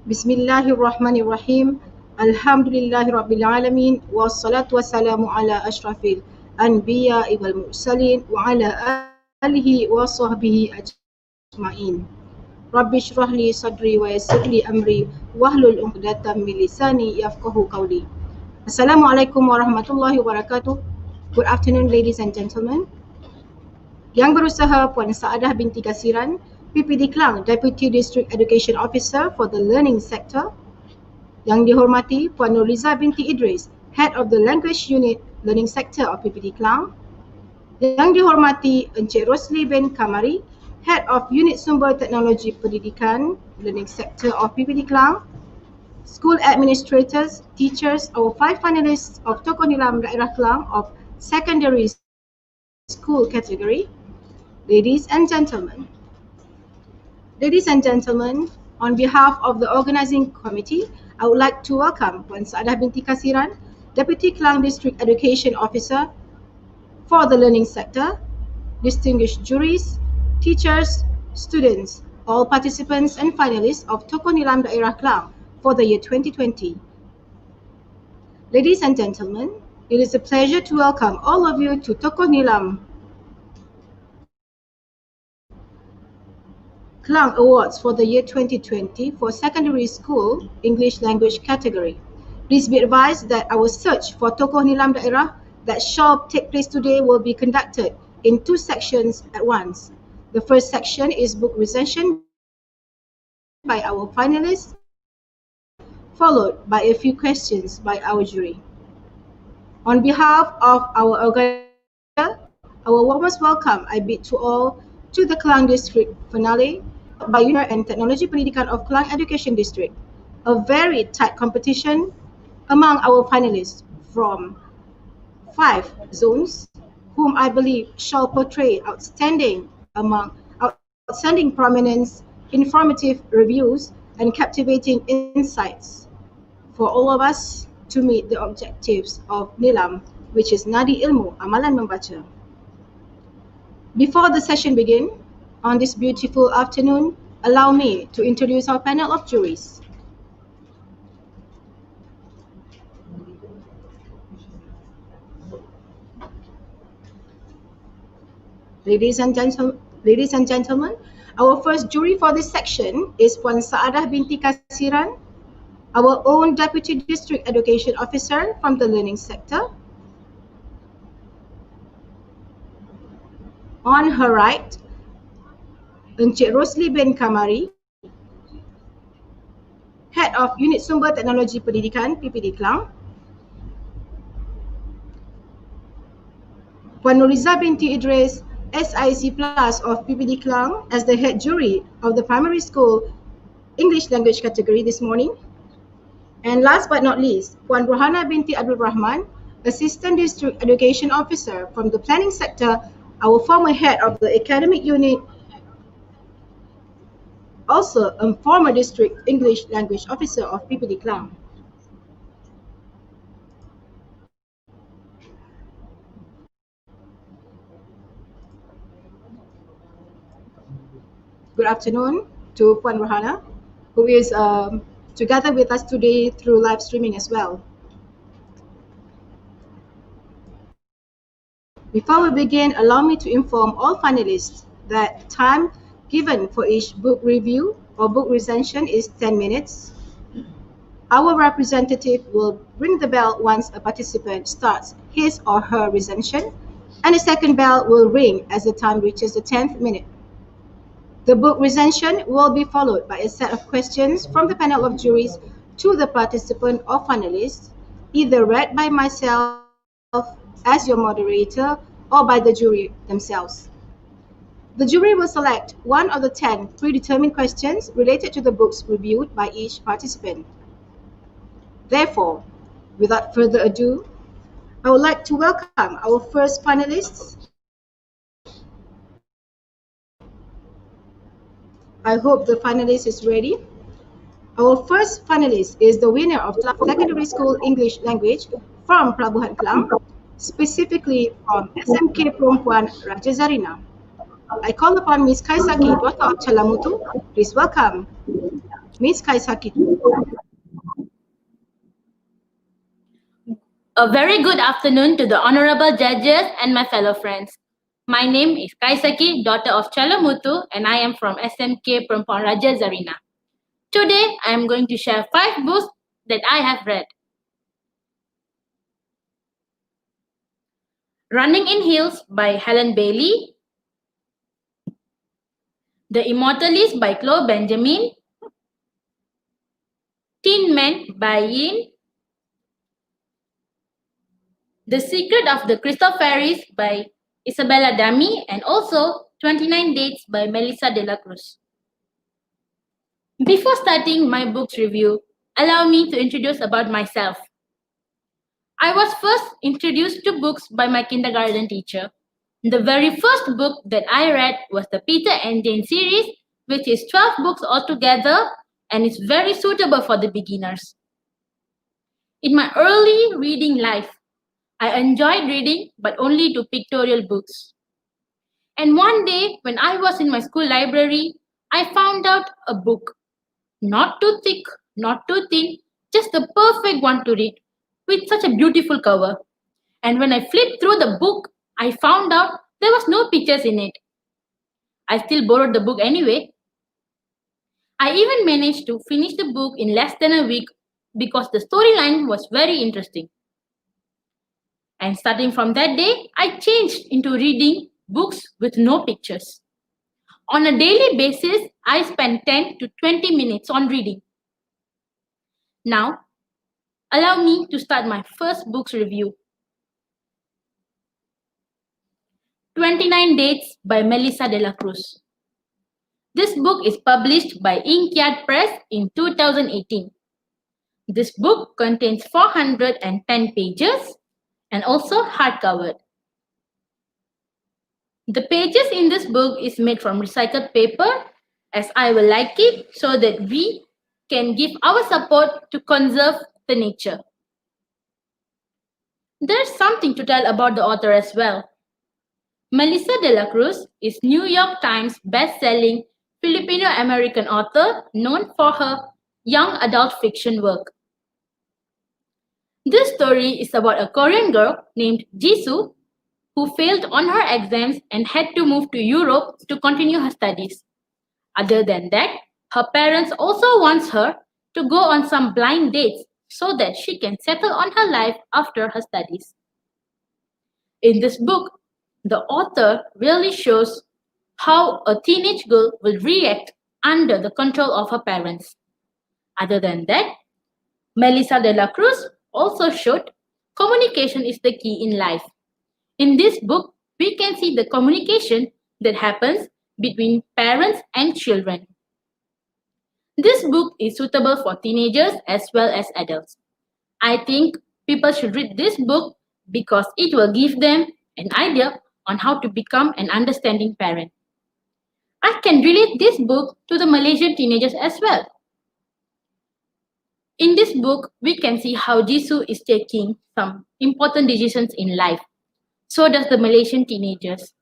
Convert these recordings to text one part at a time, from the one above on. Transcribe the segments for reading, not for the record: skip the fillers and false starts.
Bismillahirrahmanirrahim. Alhamdulillahirabbil alamin wassalatu wassalamu ala asyrafil anbiya'i wal mursalin wa ala alihi wa sahbihi ajma'in. Rabbi shrah li sadri wa yassir li amri wahlul 'uqdatam min lisani yafqahu qawli. Assalamualaikum warahmatullahi wabarakatuh. Good afternoon ladies and gentlemen. Yang berusaha Puan Saadah binti Kasiran, PPD KLANG, Deputy District Education Officer for the Learning Sector. Yang dihormati Puan Nuriza binti Idris, Head of the Language Unit Learning Sector of PPD KLANG. Yang dihormati Encik Rosli bin Kamari, Head of Unit Sumber Teknologi Pendidikan Learning Sector of PPD KLANG. School administrators, teachers, our 5 finalists of Tokoh NILAM Daerah KLANG of Secondary School category. Ladies and gentlemen, on behalf of the organizing committee, I would like to welcome Puan Saadah binti Kasiran, Deputy KLANG District Education Officer for the Learning Sector, distinguished juries, teachers, students, all participants and finalists of Tokoh NILAM Daerah KLANG for the year 2020. Ladies and gentlemen, it is a pleasure to welcome all of you to Tokoh NILAM KLANG Awards for the year 2020 for Secondary School English Language category. Please be advised that our search for Tokoh NILAM Daerah that shall take place today will be conducted in 2 sections at once. The first section is book recension by our finalists, followed by a few questions by our jury. On behalf of our organizer, our warmest welcome I bid to all to the KLANG District finale by Unit and Technology Pendidikan of KLANG Education District. A very tight competition among our finalists from 5 zones, whom I believe shall portray outstanding prominence, informative reviews, and captivating insights for all of us to meet the objectives of NILAM, which is Nadi Ilmu Amalan Membaca. Before the session begins, on this beautiful afternoon, allow me to introduce our panel of juries. Ladies and gentlemen, our first jury for this section is Puan Saadah binti Kasiran, our own Deputy District Education Officer from the Learning Sector. On her right, Encik Rosli bin Kamari, Head of Unit Sumber Teknologi Pendidikan PPD KLANG. Puan Nuriza binti Idris, SIC Plus of PPD KLANG as the head jury of the Primary School English Language category this morning. And last but not least, Puan Rohana binti Abdul Rahman, Assistant District Education Officer from the Planning Sector, our former head of the Academic Unit, also a former District English Language Officer of PPD KLANG. Good afternoon to Puan Rohana, who is together with us today through live streaming as well. Before we begin, allow me to inform all finalists that time given for each book review or book recension is 10 minutes. Our representative will ring the bell once a participant starts his or her recension, and a second bell will ring as the time reaches the 10th minute. The book recension will be followed by a set of questions from the panel of juries to the participant or finalists, either read by myself as your moderator or by the jury themselves. The jury will select one of the 10 predetermined questions related to the books reviewed by each participant. Therefore, without further ado, I would like to welcome our first panelists. I hope the panelist is ready. Our first panelist is the winner of secondary school English language from Pelabuhan Kelang, specifically from SMK Perempuan Raja Zarina. I call upon Ms. Kaisaki, daughter of Chalamutu. Please welcome Ms. Kaisaki. A very good afternoon to the honorable judges and my fellow friends. My name is Kaisaki, daughter of Chalamutu, and I am from SMK Perempuan Raja Zarina. Today, I am going to share 5 books that I have read. Running in Hills by Helen Bailey, The Immortalist by Chloe Benjamin, Tin Man by Yin, The Secret of the Crystal Fairies by Isabella Dami, and also 29 Dates by Melissa de la Cruz. Before starting my books review, allow me to introduce about myself. I was first introduced to books by my kindergarten teacher. The very first book that I read was the Peter and Jane series, which is 12 books altogether and is very suitable for the beginners. In my early reading life, I enjoyed reading but only to pictorial books. And one day, when I was in my school library, I found out a book. Not too thick, not too thin, just the perfect one to read, with such a beautiful cover. And when I flipped through the book, I found out there was no pictures in it. I still borrowed the book anyway. I even managed to finish the book in less than a week because the storyline was very interesting. And starting from that day, I changed into reading books with no pictures. On a daily basis, I spend 10 to 20 minutes on reading. Now, allow me to start my first book's review. 29 Dates by Melissa de la Cruz. This book is published by INGGERIS Press in 2018. This book contains 410 pages and also hardcover. The pages in this book is made from recycled paper, as I will like it so that we can give our support to conserve the nature. There's something to tell about the author as well. Melissa de la Cruz is New York Times best-selling Filipino-American author known for her young adult fiction work. This story is about a Korean girl named Jisoo who failed on her exams and had to move to Europe to continue her studies. Other than that, her parents also want her to go on some blind dates so that she can settle on her life after her studies. In this book, the author really shows how a teenage girl will react under the control of her parents. Other than that, Melissa de la Cruz also showed communication is the key in life. In this book, we can see the communication that happens between parents and children. This book is suitable for teenagers as well as adults. I think people should read this book because it will give them an idea on how to become an understanding parent. I can relate this book to the Malaysian teenagers as well. In this book, we can see how Jisoo is taking some important decisions in life. So does the Malaysian teenagers.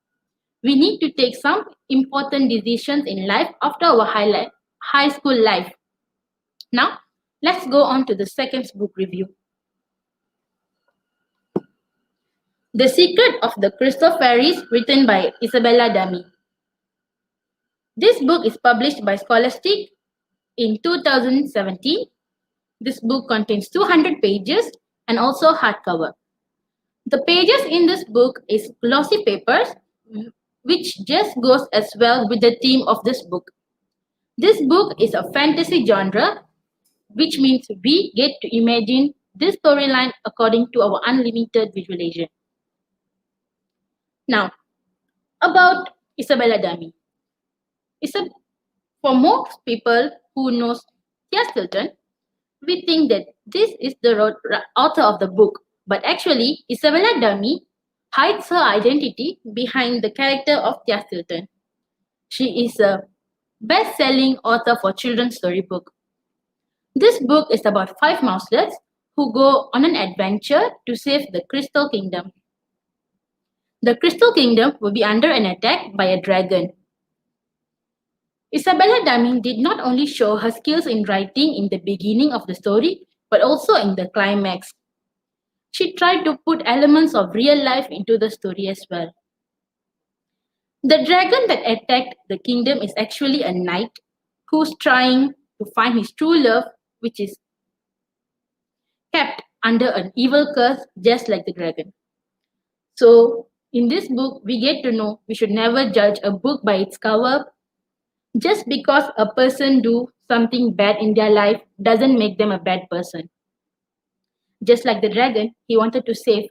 We need to take some important decisions in life after our high school life. Now, let's go on to the second book review. The Secret of the Crystal Fairies, written by Isabella Dami. This book is published by Scholastic in 2017. This book contains 200 pages and also hardcover. The pages in this book is glossy papers, which just goes as well with the theme of this book. This book is a fantasy genre, which means we get to imagine this storyline according to our unlimited visualization. Now, about Isabella Dami. For most people who knows Tia Stilton, we think that this is the author of the book But actually, Isabella Dummy hides her identity behind the character of Tia Stilton. She is a best-selling author for children's storybook. This book is about five mouselets who go on an adventure to save the Crystal Kingdom. The Crystal Kingdom will be under an attack by a dragon. Isabella Dummy did not only show her skills in writing in the beginning of the story, but also in the climax. She tried to put elements of real life into the story as well. The dragon that attacked the kingdom is actually a knight who's trying to find his true love, which is kept under an evil curse just like the dragon. So, in this book, we get to know we should never judge a book by its cover. Just because a person do something bad in their life doesn't make them a bad person. Just like the dragon, he wanted to save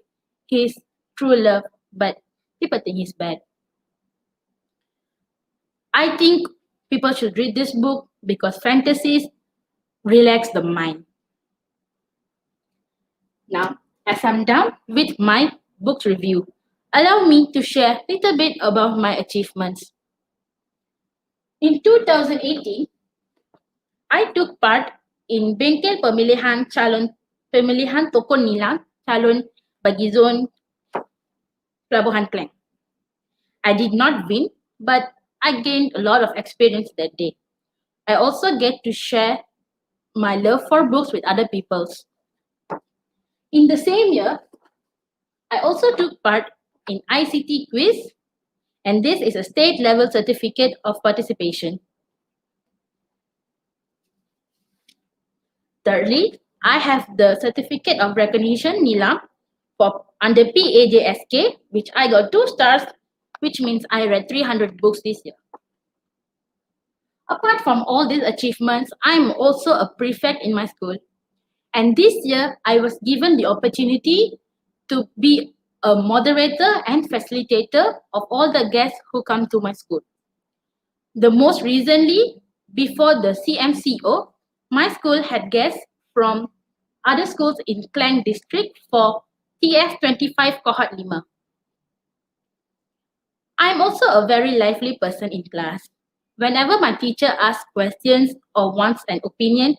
his true love, but people think he's bad. I think people should read this book because fantasies relax the mind. Now, as I'm done with my book review, allow me to share a little bit about my achievements. In 2018, I took part in Bengkel Pemilihan Tokoh NILAM Calon bagi Zon Pelabuhan KLANG. I did not win, but I gained a lot of experience that day. I also get to share my love for books with other people. In the same year, I also took part in ICT quiz, and this is a state level certificate of participation. Thirdly, I have the certificate of recognition NILAM for under PAJSK, which I got 2 stars, which means I read 300 books this year. Apart from all these achievements, I'm also a prefect in my school. And this year, I was given the opportunity to be a moderator and facilitator of all the guests who come to my school. The most recently, before the CMCO, my school had guests from other schools in KLANG district for TF25 Cohort 5. I'm also a very lively person in class. Whenever my teacher asks questions or wants an opinion,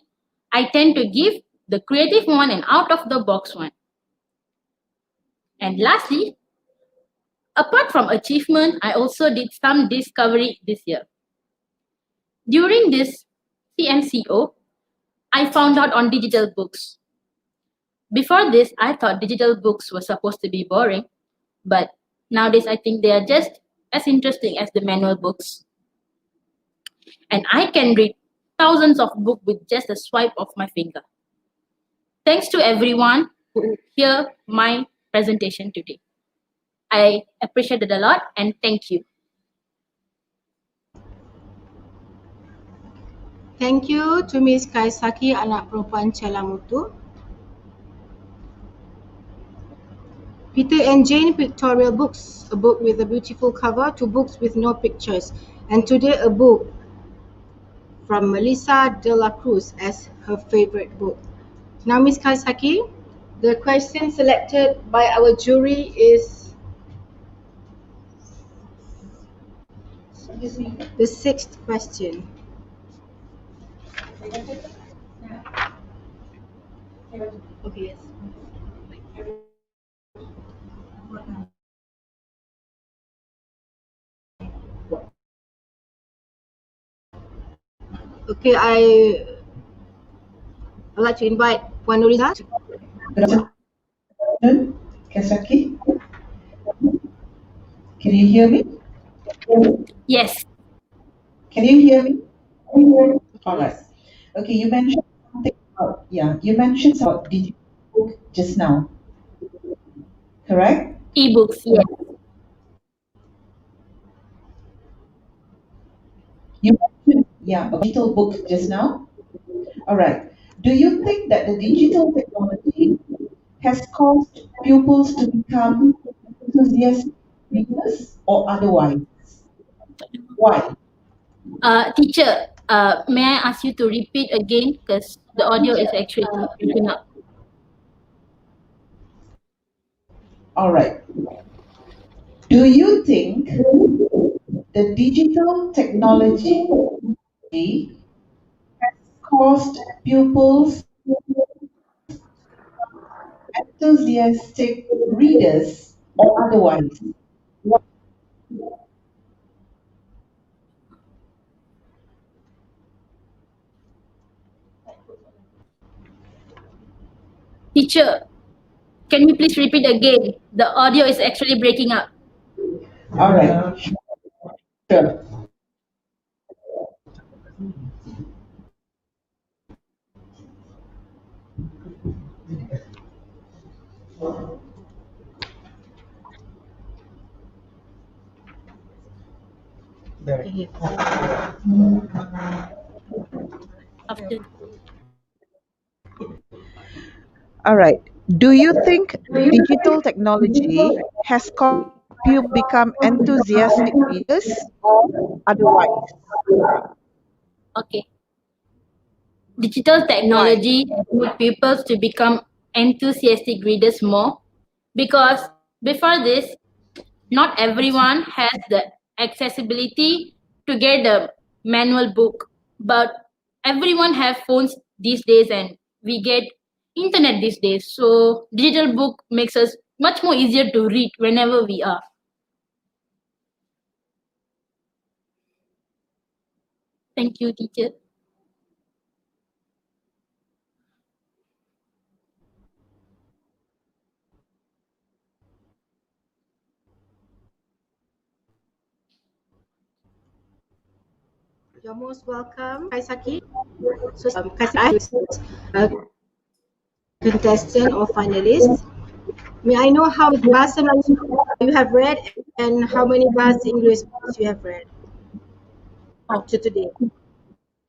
I tend to give the creative one and out of the box one. And lastly, apart from achievement, I also did some discovery this year. During this CMCO, I found out on digital books. Before this, I thought digital books were supposed to be boring, but nowadays I think they are just as interesting as the manual books. And I can read thousands of books with just a swipe of my finger. Thanks to everyone who hear my presentation today. I appreciate it a lot and thank you. Thank you to Ms. Kaisaki, anak perempuan Celamutu. Peter and Jane Pictorial Books, a book with a beautiful cover, to books with no pictures. And today a book from Melissa de la Cruz as her favorite book. Now, Ms. Kaisaki, the question selected by our jury is the 6th question. Okay, yes. Okay, I'd like to invite Puan Nuriza. Good afternoon, Kaisaki. Can you hear me? Yes. Can you hear me? All right. Okay, you mentioned something about digital book just now, correct? E-books, yes. You mentioned a digital book just now. All right. Do you think that the digital technology has caused pupils to become enthusiastic readers or otherwise? Why? Teacher, may I ask you to repeat again because the audio is actually breaking up. All right. Do you think the digital technology caused pupils enthusiastic readers or otherwise? Teacher, can you please repeat again? The audio is actually breaking up. All right, sure. After All right. Do you think digital technology has caused pupils become enthusiastic readers or otherwise? okay. Digital Why? technology has made people to become enthusiastic readers more because before this, not everyone has the accessibility to get a manual book, but everyone have phones these days and we get internet these days. So digital book makes us much more easier to read whenever we are. Thank you, teacher. You're most welcome, Kaisaki. So, Kaisaki is a contestant or finalist. May I know how many Bahasa Melayu you have read and how many Bahasa English books you have read Oh, up to today?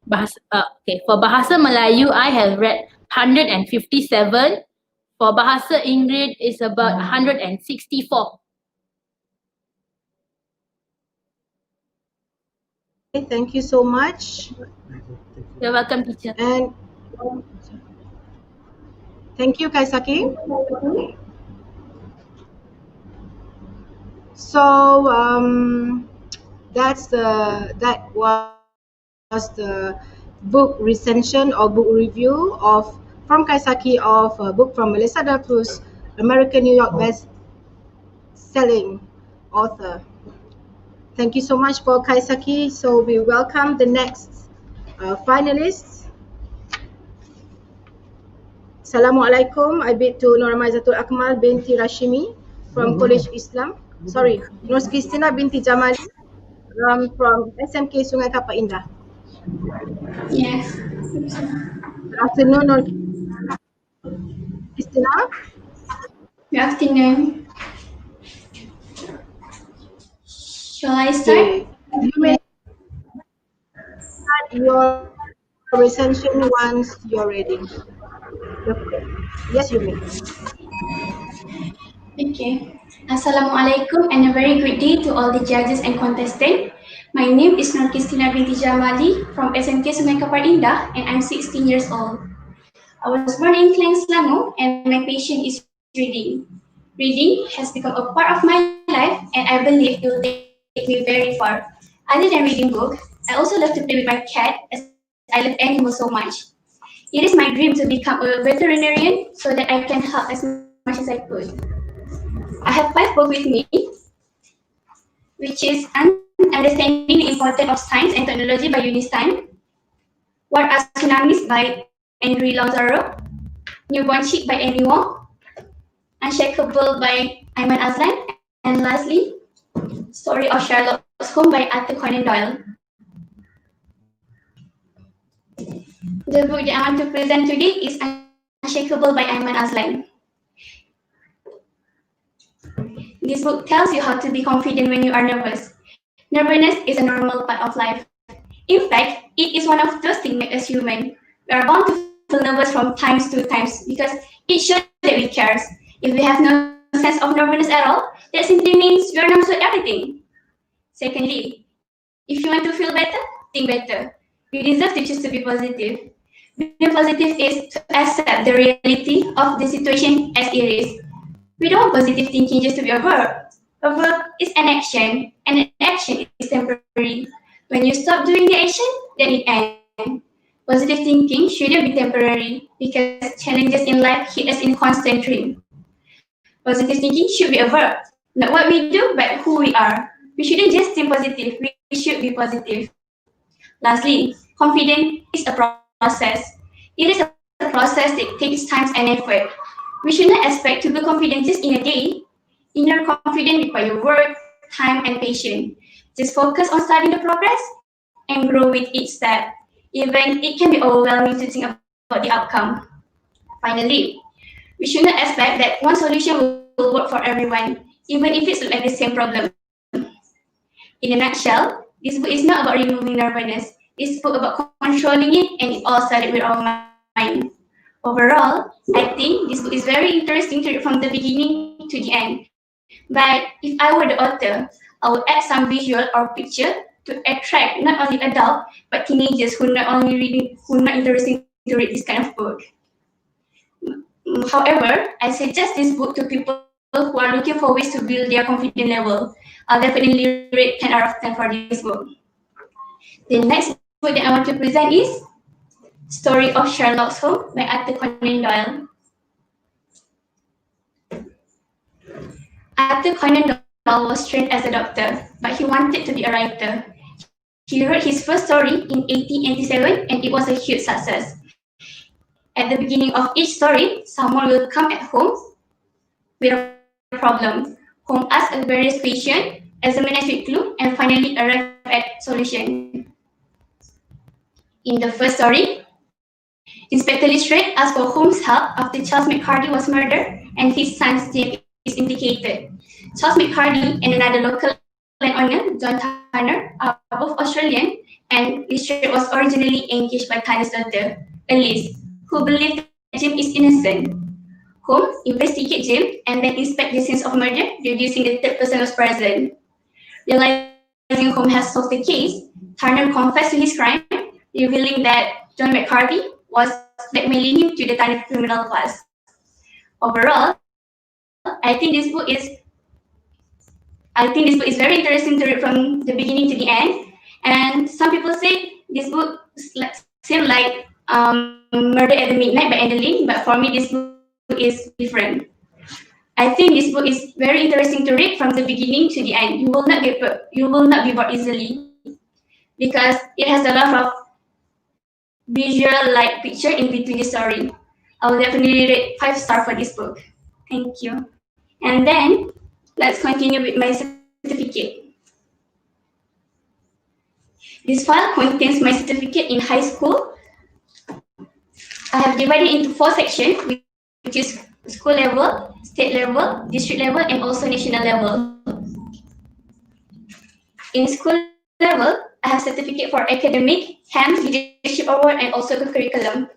okay. For Bahasa Melayu, I have read 157. For Bahasa Inggeris, it's about 164. Okay, thank you so much. You're welcome, teacher. And thank you, Kaisaki. So that was the book recension or book review of from Kaisaki of a book from Melissa Del Cruz, American New York best-selling author. Thank you so much for Kaisaki. So we welcome the next finalists. Assalamualaikum. I bid to Nur Maizatul Akmal binti Rashimi from College Islam. Sorry, Nur Christina binti Jamali from SMK Sungai Kapar Indah. Yes. Good afternoon, Nur Christina. Good afternoon. Shall I start? Okay. You may start your recension once you're ready. Yes, you may. Okay. Assalamualaikum and a very good day to all the judges and contestants. My name is Nur Christina binti Jamali from SMK Sungai Kapar Indah and I'm 16 years old. I was born in KLANG, Selangor and my passion is reading. Reading has become a part of my life and I believe it will take me very far. Other than reading books, I also love to play with my cat as I love animals so much. It is my dream to become a veterinarian so that I can help as much as I could. I have 5 books with me, which is Understanding the Importance of Science and Technology by Eunice Tan, What Are Tsunamis by Andrew Lazaro, Newborn Chick by Annie Wong, Unshakable by Ayman Azlan, and lastly, Story of Sherlock Holmes by Arthur Conan Doyle. The book that I want to present today is Unshakable by Ayman Azlan. This book tells you how to be confident when you are nervous. Nervousness is a normal part of life. In fact, it is one of those things that make us human. We are bound to feel nervous from times to times because it shows that we care. If we have no sense of nervousness at all, that simply means we are numb to everything. Secondly, if you want to feel better, think better. You deserve to choose to be positive. Being positive is to accept the reality of the situation as it is. We don't want positive thinking just to be a verb. A verb is an action, and an action is temporary. When you stop doing the action, then it ends. Positive thinking shouldn't be temporary because challenges in life hit us in constant stream. Positive thinking should be a verb, not what we do, but who we are. We shouldn't just think positive, we should be positive. Lastly, confidence is a process. It is a process that takes time and effort. We should not expect to be confident just in a day. Inner confidence requires work, time, and patience. Just focus on studying the progress and grow with each step. Even it can be overwhelming to think about the outcome. Finally, we should not expect that one solution will work for everyone, even if it's like the same problem. In a nutshell, this book is not about removing nervousness. It's book about controlling it, and it all started with our mind. Overall, I think this book is very interesting to read from the beginning to the end. But if I were the author, I would add some visual or picture to attract not only adults but teenagers who not interested to read this kind of book. However, I suggest this book to people who are looking for ways to build their confidence level. I'll definitely rate 10 out of 10 for this book. The next book that I want to present is Story of Sherlock Holmes by Arthur Conan Doyle. Arthur Conan Doyle was trained as a doctor, but he wanted to be a writer. He wrote his first story in 1887 and it was a huge success. At the beginning of each story, someone will come at home with a problem. Holmes asks a various questions, examines with clue, and finally arrive at solution. In the first story, Inspector Lestrade asks for Holmes' help after Charles McCarthy was murdered and his son's name is implicated. Charles McCarthy and another local landowner, John Turner, are both Australian, and Lestrade was originally engaged by Turner's daughter, Elise, who believed that James is innocent. Holmes investigates James and then inspects the scenes of murder, deducing the third person was present. Realizing Holmes has solved the case, Turner confessed to his crime, revealing that John McCarthy was blackmailing him to the tiny criminal class. Overall, I think this book is very interesting to read from the beginning to the end. And some people say this book seems like Murder at the Midnight by Anne Lynn, but for me this book is different. I think this book is very interesting to read from the beginning to the end. You will not be bored easily because it has a lot of visual like picture in between the story. I will definitely rate 5 stars for this book. Thank you. And then let's continue with my certificate. This file contains my certificate in high school. I have divided into 4 sections, which is school level, state level, district level, and also national level. In school level, I have certificate for academic, HAM, leadership award, and also curriculum.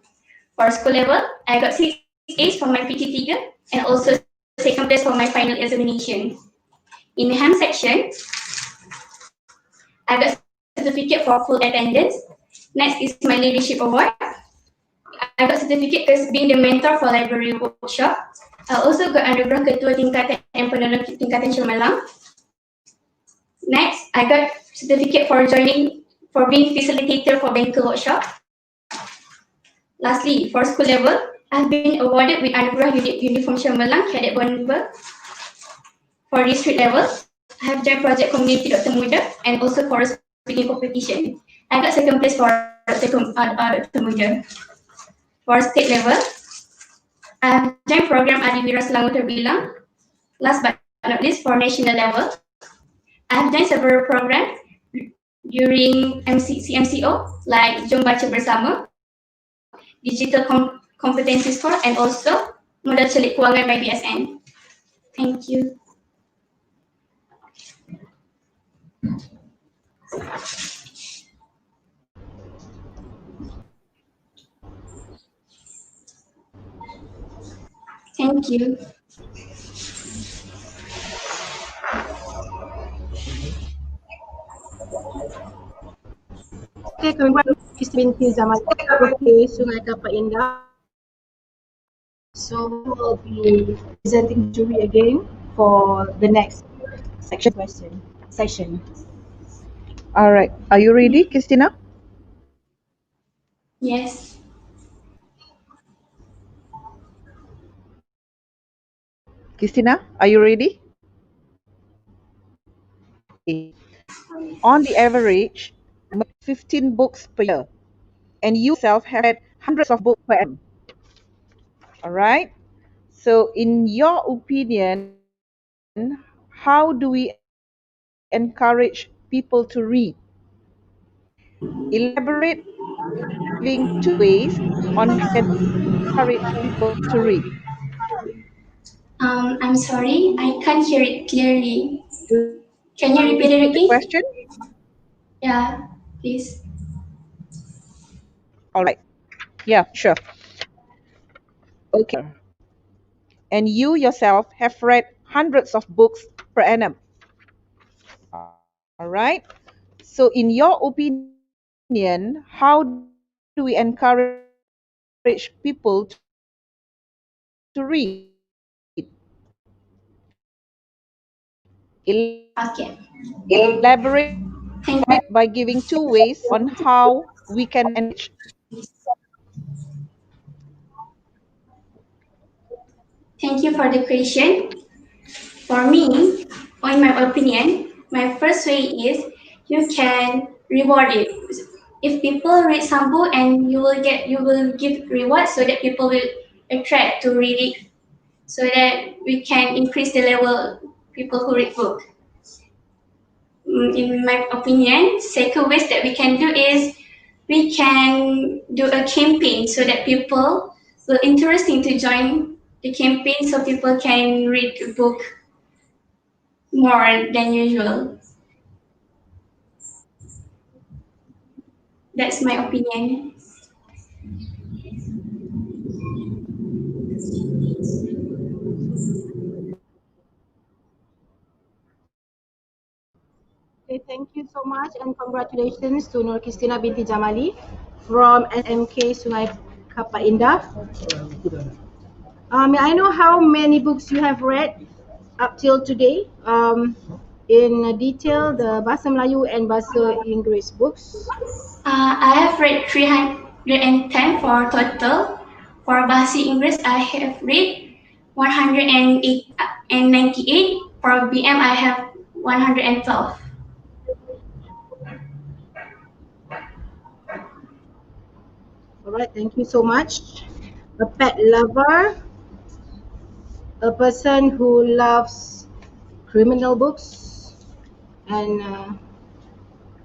For school level, I got 6 A's for my PT3 and also 2nd place for my final examination. In the HAM section, I got certificate for full attendance. Next is my leadership award. I got certificate as being the mentor for library workshop. I also got anugerah ketua tingkatan and penolong tingkatan Cemerlang. Next, I got certificate for being facilitator for banker workshop. Lastly, for school level, I've been awarded with anugerah uniform Cemerlang cadet member. For district level, I have joined project community Dr. Muda and also for speaking competition. I got 2nd place for Dr. Muda. For state level, I have joined program Adiwira Selangor Terbilang. Last but not least, for national level, I have joined several programs during CMCO like Jom Baca Bersama, Digital Competency Score, and also Modal Celik Kewangan by BSN. Thank you. Thank you. Okay, kami Istri binti Zaman. Okay, Sungai Kapal Indah. So we will be presenting the jury again for the next session. All right. Are you ready, Christina? Yes. Christina, are you ready? Okay. On the average, 15 books per year, and you yourself have read hundreds of books per annum. All right. So, in your opinion, how do we encourage people to read? Elaborate by giving two ways on how you can encourage people to read. I'm sorry, I can't hear it clearly. Do you Can you want me to repeat it repeat the again? question? Yeah, please. All right. Yeah, sure. Okay. And you yourself have read hundreds of books per annum. All right. So, in your opinion, how do we encourage people to read? Okay. Elaborate by giving two ways Thank, on how we can encourage. thank you for the question. For me, or in my opinion, my first way is you can reward it. If people read some book and you will give reward so that people will attract to read it so that we can increase the level people who read book. In my opinion, second ways that we can do is we can do a campaign so that people will interesting to join the campaign so people can read the book more than usual. That's my opinion. Okay, thank you so much and congratulations to Nur Christina binti Jamali from SMK Sungai Kapar Indah. May I know how many books you have read up till today? In detail, the Bahasa Melayu and Bahasa Inggeris books. I have read 310 for total. For Bahasa Inggris, I have read 198. For BM, I have 112. All right, thank you so much. A pet lover, a person who loves criminal books, and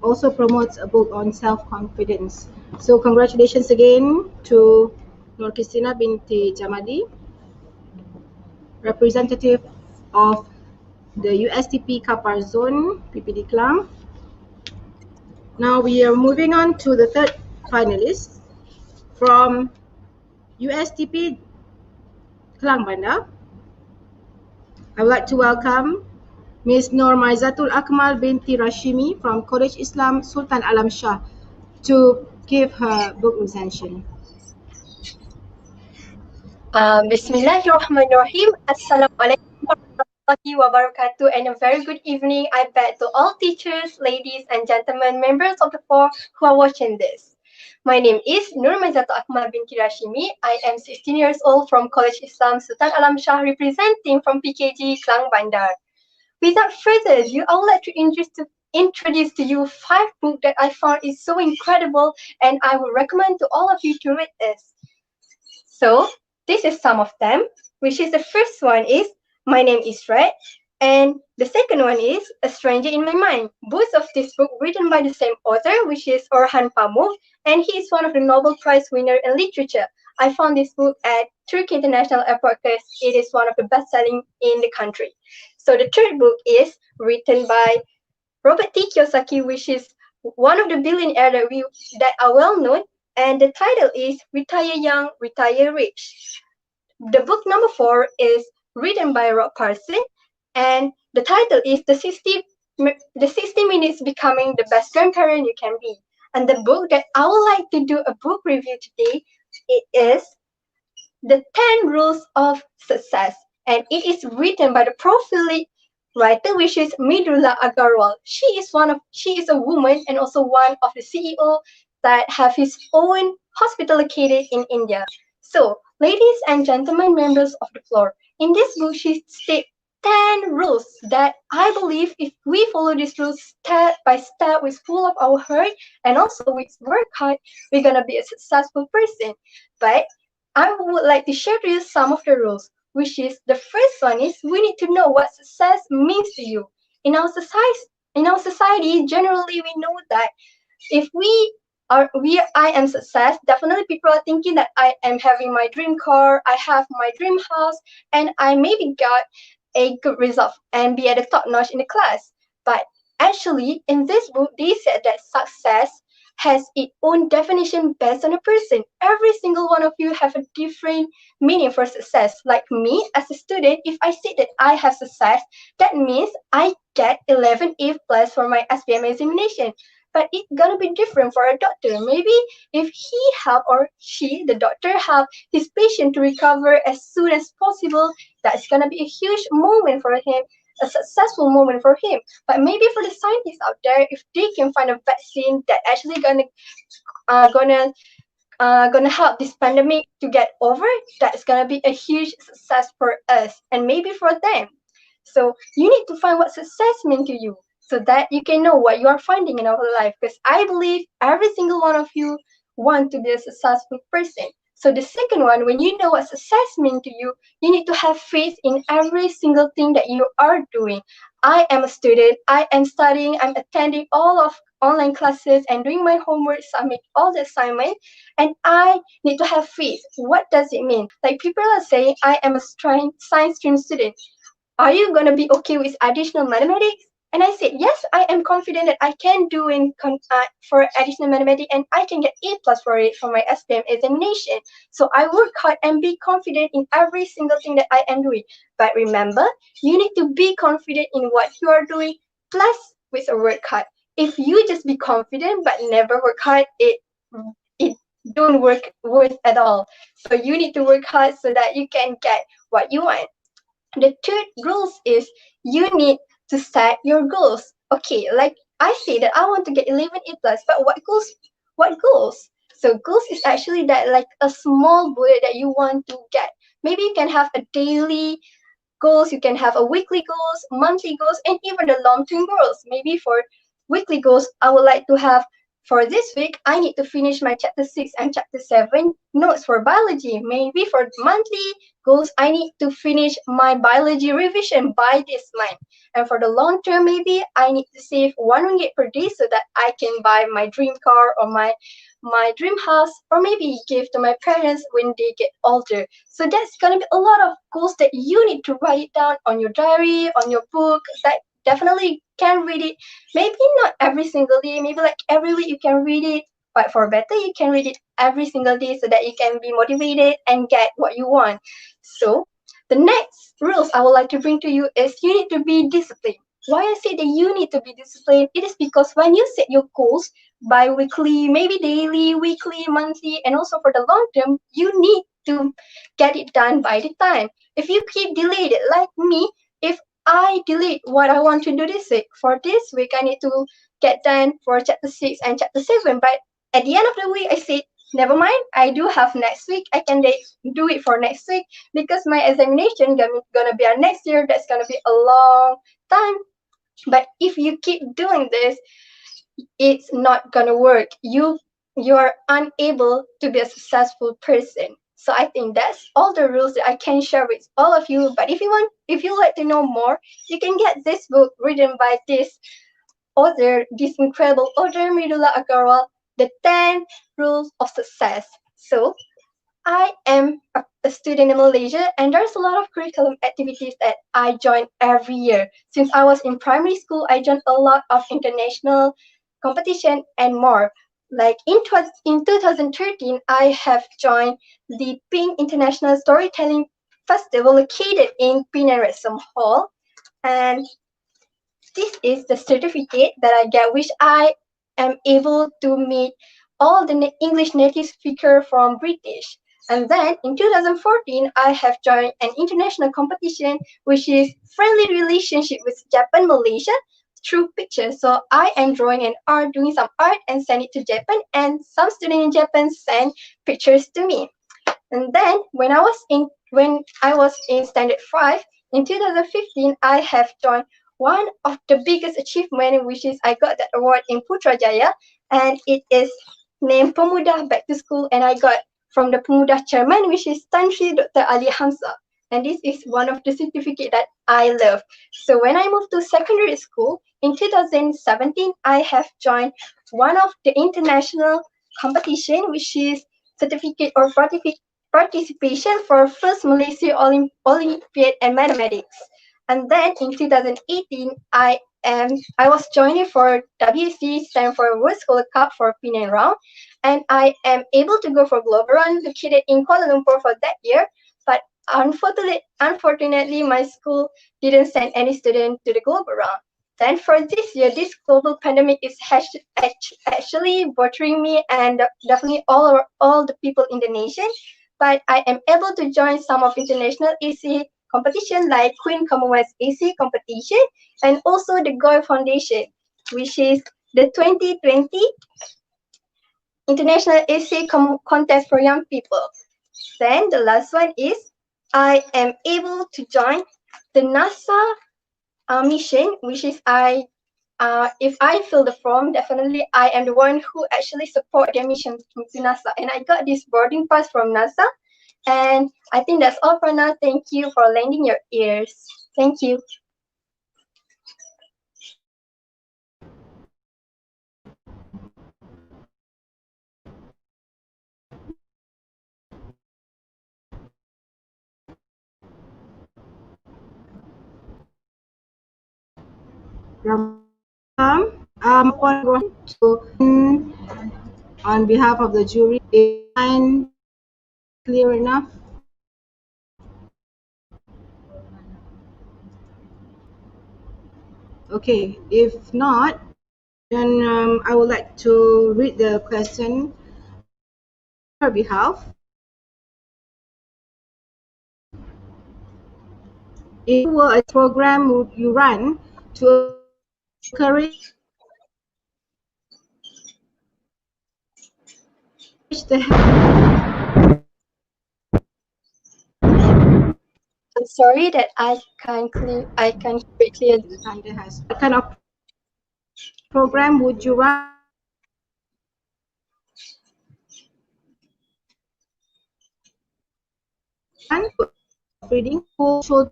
also promotes a book on self-confidence. So congratulations again to Nur Christina binti Jamali, representative of the USTP Kapar Zone, PPD KLANG. Now we are moving on to the third finalist from USTP Klang Bandar. I would like to welcome Ms. Nur Maizatul Akmal binti Rashimi from College Islam Sultan Alam Shah to give her book recension. Bismillahirrahmanirrahim. Assalamualaikum warahmatullahi wabarakatuh, and a very good evening, I bet, to all teachers, ladies and gentlemen, members of the floor who are watching this. My name is Nur Maizatul Akmal binti Rashimi. I am 16 years old from College Islam Sultan Alam Shah, representing from PKG Klang Bandar. Without further ado, I would like to introduce to you 5 books that I found is so incredible, and I would recommend to all of you to read this. So, this is some of them, which is the first one is My Name is Red, and the second one is A Stranger in My Mind. Both of this book written by the same author, which is Orhan Pamuk, and he is one of the Nobel Prize winner in literature. I found this book at Turkey International Airport because it is one of the best-selling in the country. So the third book is written by Robert T. Kiyosaki, which is one of the billionaires that are well known, and the title is Retire Young, Retire Rich. The book number 4 is written by Rob Parson, and the title is the 60 Minutes Becoming the Best Grandparent You Can Be. And the book that I would like to do a book review today, it is The 10 Rules of Success, and it is written by the prolific writer, which is Mridula Agarwal. She is a woman and also one of the CEO that have his own hospital located in India. So, ladies and gentlemen, members of the floor, in this book she states 10 rules that I believe if we follow these rules step by step with full of our heart and also with work hard, we're gonna be a successful person. But I would like to share to you some of the rules, which is the first one is we need to know what success means to you. In our society, generally we know that if I am success, definitely people are thinking that I am having my dream car, I have my dream house, and I maybe got a good result and be at the top notch in the class. But actually, in this book, they said that success has its own definition based on a person. Every single one of you have a different meaning for success. Like me, as a student, if I say that I have success, that means I get 11 A plus for my SPM examination. But it's gonna be different for a doctor. Maybe if he help or she, the doctor, help his patient to recover as soon as possible, that's gonna be a huge moment for him, a successful moment for him. But maybe for the scientists out there, if they can find a vaccine that actually uh, gonna gonna help this pandemic to get over, that's gonna be a huge success for us and maybe for them. So you need to find what success means to you so that you can know what you are finding in our life. Because I believe every single one of you want to be a successful person. So the second one, when you know what success means to you need to have faith in every single thing that you are doing. I am a student, I am studying, I'm attending all of online classes and doing my homework, submit all the assignment, and I need to have faith. What does it mean? Like people are saying, I am a science stream student. Are you going to be okay with additional mathematics? And I said, yes, I am confident that I can do for additional mathematics and I can get A plus for it for my SPM examination. So I work hard and be confident in every single thing that I am doing. But remember, you need to be confident in what you are doing plus with a work hard. If you just be confident but never work hard, it don't worth at all. So you need to work hard so that you can get what you want. The third rules is you need to set your goals. Okay, like I say that I want to get 11 A plus, but what goals? What goals? So goals is actually that like a small bullet that you want to get. Maybe you can have a daily goals, you can have a weekly goals, monthly goals, and even the long-term goals. Maybe for weekly goals, I would like to have for this week, I need to finish my chapter 6 and chapter 7 notes for biology. Maybe for monthly goals, I need to finish my biology revision by this month. And for the long term, maybe I need to save 1 ringgit per day so that I can buy my dream car or my dream house, or maybe give to my parents when they get older. So that's gonna be a lot of goals that you need to write it down on your diary, on your book. That definitely can read it. Maybe not every single day. Maybe like every week you can read it. But for better, you can read it every single day so that you can be motivated and get what you want. So the next rules I would like to bring to you is you need to be disciplined. Why I say that you need to be disciplined, it is because when you set your goals bi-weekly, maybe daily, weekly, monthly, and also for the long term, you need to get it done by the time. If you keep delayed it, like me, if I delete what I want to do this week, for this week I need to get done for chapter 6 and chapter 7, but at the end of the week I said, never mind, I do have next week, I can do it for next week because my examination gonna be on next year. That's gonna be a long time. But if you keep doing this, it's not gonna work. You're unable to be a successful person. So I think that's all the rules that I can share with all of you. But if you like to know more, you can get this book written by this author, this incredible author, Mridula Agarwal, The 10 Rules of Success. So I am a student in Malaysia, and there's a lot of curriculum activities that I join every year. Since I was in primary school, I joined a lot of international competition and more. Like in 2013, I have joined the Pink International Storytelling Festival located in Penang Rexham Hall, and this is the certificate that I get, which I am able to meet all the English native speaker from British. And then in 2014, I have joined an international competition, which is friendly relationship with Japan, Malaysia through pictures. So I am drawing an art, doing some art and send it to Japan, and some student in Japan send pictures to me. And then when I was in standard 5 in 2015, I have joined one of the biggest achievement, which is I got that award in Putrajaya, and it is named Pemuda Back to School, and I got from the Pemuda chairman, which is Tan Sri Dr. Ali Hamza. And this is one of the certificate that I love. So when I moved to secondary school in 2017, I have joined one of the international competition, which is certificate or participation for first Malaysia Olympiad and mathematics. And then in 2018, I was joining for WC, stand for World Scholar Cup for Penang round, and I am able to go for global run located in Kuala Lumpur for that year. But unfortunately, my school didn't send any student to the global round. Then for this year, this global pandemic is actually bothering me and definitely all the people in the nation. But I am able to join some of international AC competition like Queen Commonwealth AC competition and also the Goy Foundation, which is the 2020 International AC Contest for Young People. Then the last one is I am able to join the NASA mission, which is if I fill the form, definitely I am the one who actually support their mission to NASA. And I got this boarding pass from NASA. And I think that's all for now. Thank you for lending your ears. Thank you. Upon to on behalf of the jury, is clear enough? Okay, if not, then I would like to read the question on her behalf. If you were a program would you run to encourage the I'm sorry that I can't hear it clearly. the thunder has what kind of program would you run to reading school children?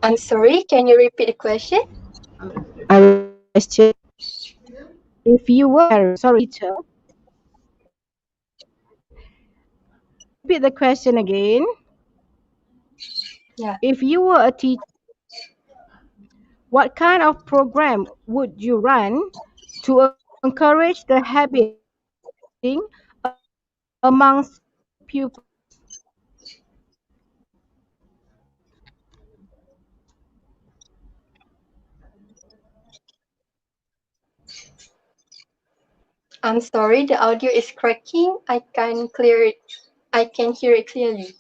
I'm sorry, can you repeat the question? Question. If you were sorry teacher, repeat the question again. Yeah. If you were a teacher, what kind of program would you run to encourage the habit amongst pupils? I'm sorry, the audio is cracking. I can clear it. I can hear it clearly.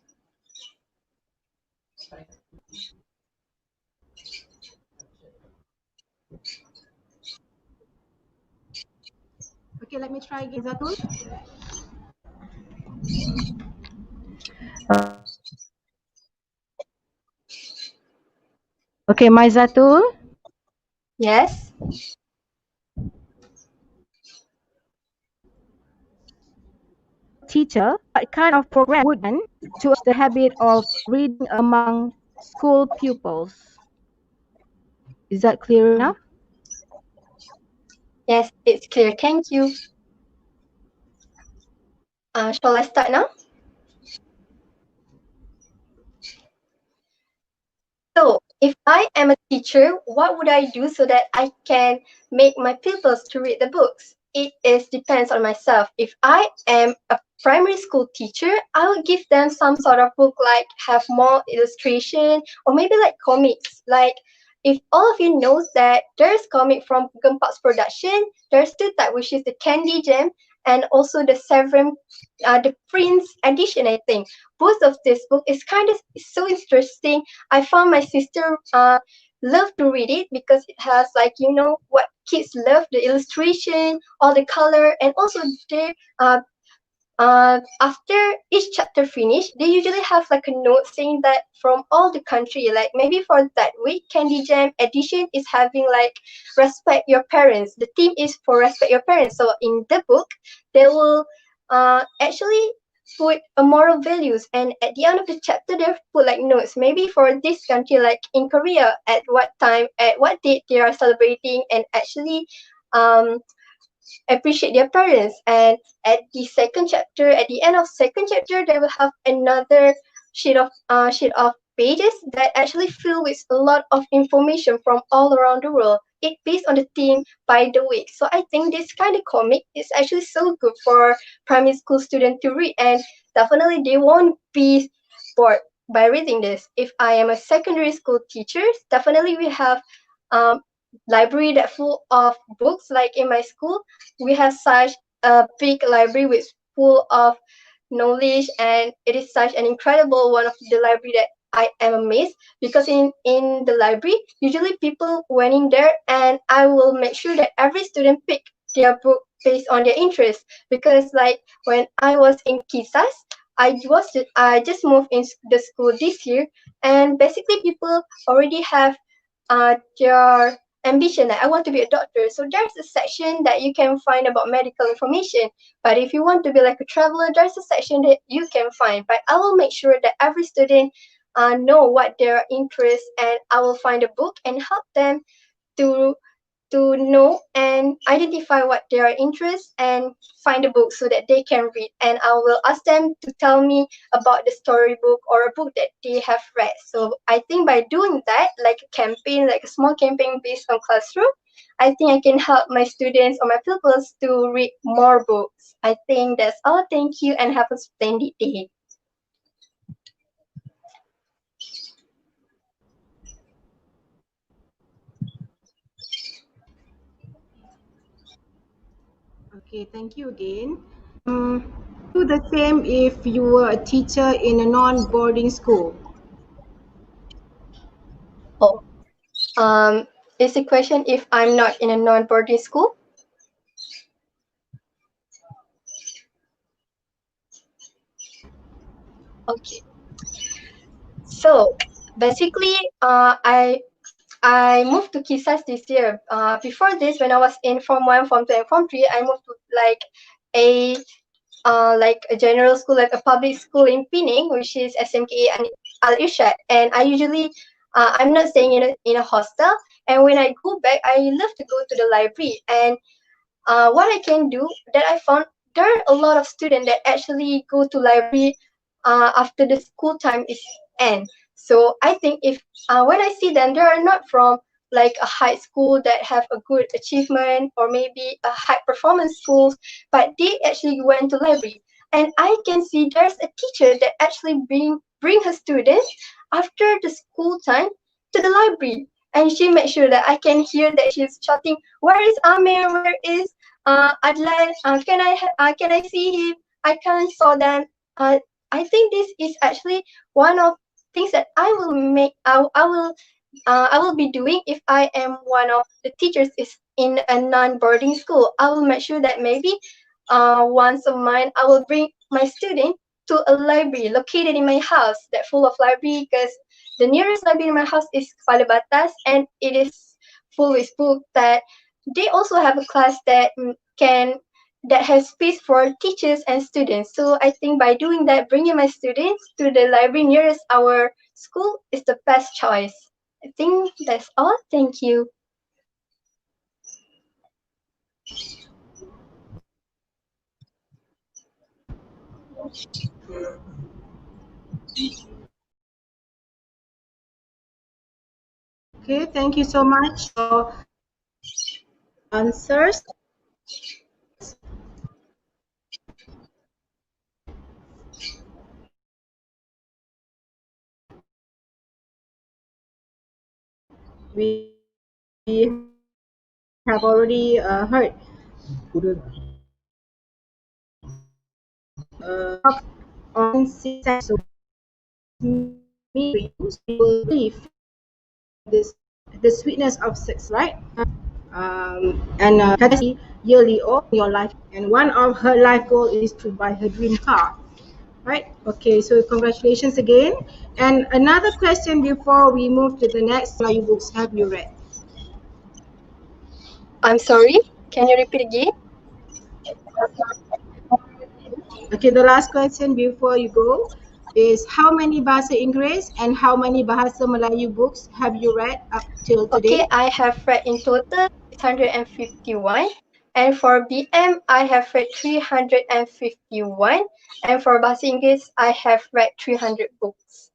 Okay, let me try again, Zatul. Okay, my Zatul. Yes. Teacher, what kind of program would run to the habit of reading among school pupils? Is that clear enough? Yes, it's clear. Thank you. Shall I start now? So, if I am a teacher, what would I do so that I can make my pupils to read the books? It is depends on myself. If I am a primary school teacher, I will give them some sort of book like have more illustration or maybe like comics. Like if all of you knows that there's comic from Gempak's production, there's two types, which is the Candy Jam and also the Severin, the Prince edition, I think. Both of this book is kind of so interesting. I found my sister love to read it because it has like, you know, what kids love, the illustration, all the color, and also their after each chapter finish, they usually have like a note saying that from all the country, like maybe for that week, Candy Jam edition is having like respect your parents. The theme is for respect your parents. So in the book, they will actually put a moral values, and at the end of the chapter, they put like notes. Maybe for this country, like in Korea, at what time, at what date they are celebrating, and actually um appreciate their parents. And at the second chapter, at the end of second chapter, they will have another sheet of pages that actually fill with a lot of information from all around the world. It based on the theme by the week. So I think this kind of comic is actually so good for primary school students to read, and definitely they won't be bored by reading this. If I am a secondary school teacher, definitely we have um, library that full of books. Like in my school, we have such a big library with full of knowledge, and it is such an incredible one of the library that I am amazed, because in the library usually people went in there, and I will make sure that every student pick their book based on their interest. Because like when I was in Kisas, I just moved in the school this year, and basically people already have their ambition, like I want to be a doctor. So there's a section that you can find about medical information. But if you want to be like a traveler, there's a section that you can find. But I will make sure that every student know what their interest, and I will find a book and help them to know and identify what their interests, and find a book so that they can read. And I will ask them to tell me about the storybook or a book that they have read. So I think by doing that, like a campaign, like a small campaign based on classroom, I think I can help my students or my pupils to read more books. I think that's all. Thank you and have a splendid day. Okay, thank you again. Do the same if you were a teacher in a non-boarding school. Oh, is the question if I'm not in a non-boarding school? Okay. So basically, I moved to Kisas this year. Before this, when I was in Form 1, Form 2, and Form 3, I moved to a like a general school, like a public school in Penang, which is SMK and Al Irshad. And I usually, I'm not staying in a hostel. And when I go back, I love to go to the library. And what I can do, that I found there are a lot of students that actually go to library after the school time is end. So I think if when I see them, they are not from like a high school that have a good achievement, or maybe a high performance schools, but they actually went to library. And I can see there's a teacher that actually bring her students after the school time to the library, and she makes sure that I can hear that she's shouting, "Where is Amir? Where is Adlan? Can I see him? I can't saw them." I think this is actually one of things that I will be doing if I am one of the teachers is in a non-boarding school. I will make sure that maybe once a month I will bring my student to a library located in my house that full of library, because the nearest library in my house is Kepala Batas, and it is full with books. That they also have a class that that has space for teachers and students. So I think by doing that, bringing my students to the library nearest our school is the best choice. I think that's all. Thank you. Okay, thank you so much for answers. have already heard on sex, so me will really feel the sweetness of sex, right? And yearly or your life, and one of her life goal is to buy her dream car, right? Okay, so congratulations again. And another question before we move to the next, Melayu books have you read? I'm sorry, can you repeat again? Okay, the last question before you go is how many Bahasa Inggeris and how many Bahasa Melayu books have you read up till Okay, today? I have read in total 651. And for BM, I have read 351. And for Bahasa Inggris, I have read 300 books.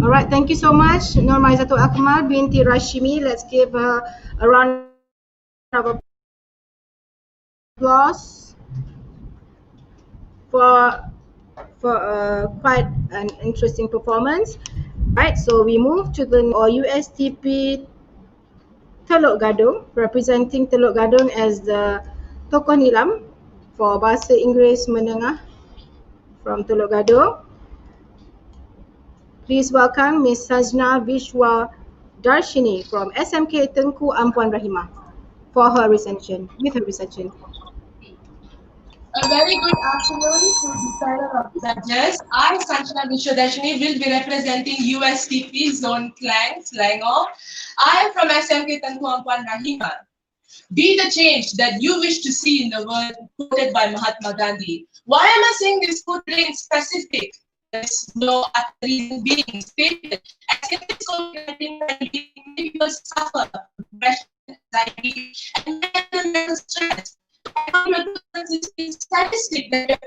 All right, thank you so much, Nur Maizatul Akmal binti Rashimi. Let's give her a round of applause for quite an interesting performance. Right, so we move to the USTP Teluk Gadung, representing Teluk Gadung as the Tokoh Nilam for Bahasa Inggeris Menengah from Teluk Gadung. Please welcome Ms. Sajna Vishwa Darshini from SMK Tengku Ampuan Rahimah for her recension, with her recension. A very good afternoon to the panel of judges. I, Sanjana Vishwadashini, will be representing USTP Zone KLANG, Selangor. I am from SMK Tengku Ampuan Rahimah. Be the change that you wish to see in the world, quoted by Mahatma Gandhi. Why am I saying this quote today in specific? There's no other reason being stated. As if it's COVID-19, individuals suffer from depression, anxiety, and mental stress. Statistic that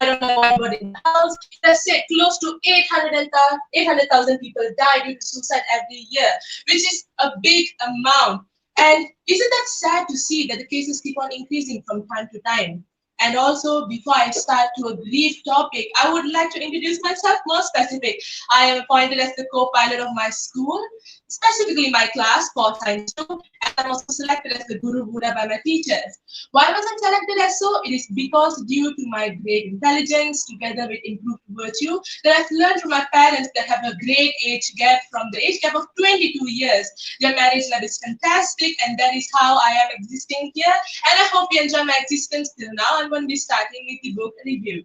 I don't know what in the house. Let's say close to 800,000 people die due to suicide every year, which is a big amount. And isn't that sad to see that the cases keep on increasing from time to time? And also, before I start to a brief topic, I would like to introduce myself more specific. I am appointed as the co-pilot of my school, specifically my class for Science 2, and I'm also selected as the Guru Buddha by my teachers. Why was I selected as so? It is because due to my great intelligence, together with improved virtue, that I've learned from my parents that have a great age gap from the age gap of 22 years. Their marriage life is fantastic, and that is how I am existing here. And I hope you enjoy my existence till now. I'm going to be starting with the book review.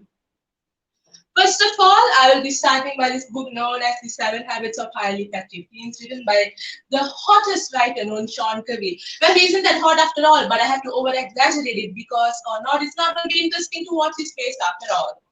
First of all, I will be starting by this book known as The 7 Habits of Highly Effective Teens, written by the hottest writer known, Sean Covey. Well, he isn't that hot after all, but I have to over-exaggerate it because or not, it's not going to be interesting to watch his face after all.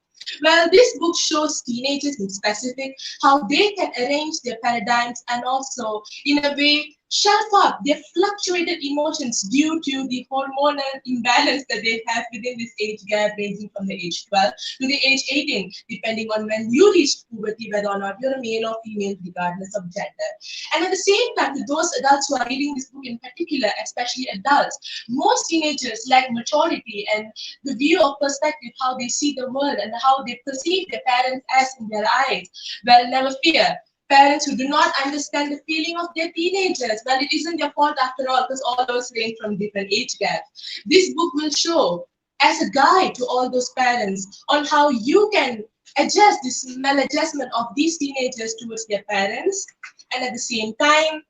Well, this book shows teenagers in specific how they can arrange their paradigms and also, in a way, shelf up their fluctuated emotions due to the hormonal imbalance that they have within this age gap, ranging from the age 12 to the age 18, depending on when you reach puberty, whether or not you're a male or female, regardless of gender. And at the same time, to those adults who are reading this book in particular, especially adults, most teenagers lack maturity and the view of perspective, how they see the world and how they perceive their parents as in their eyes. Well, never fear. Parents who do not understand the feeling of their teenagers, well, it isn't their fault after all, because all those range from different age gaps. This book will show as a guide to all those parents on how you can adjust this maladjustment of these teenagers towards their parents, and at the same time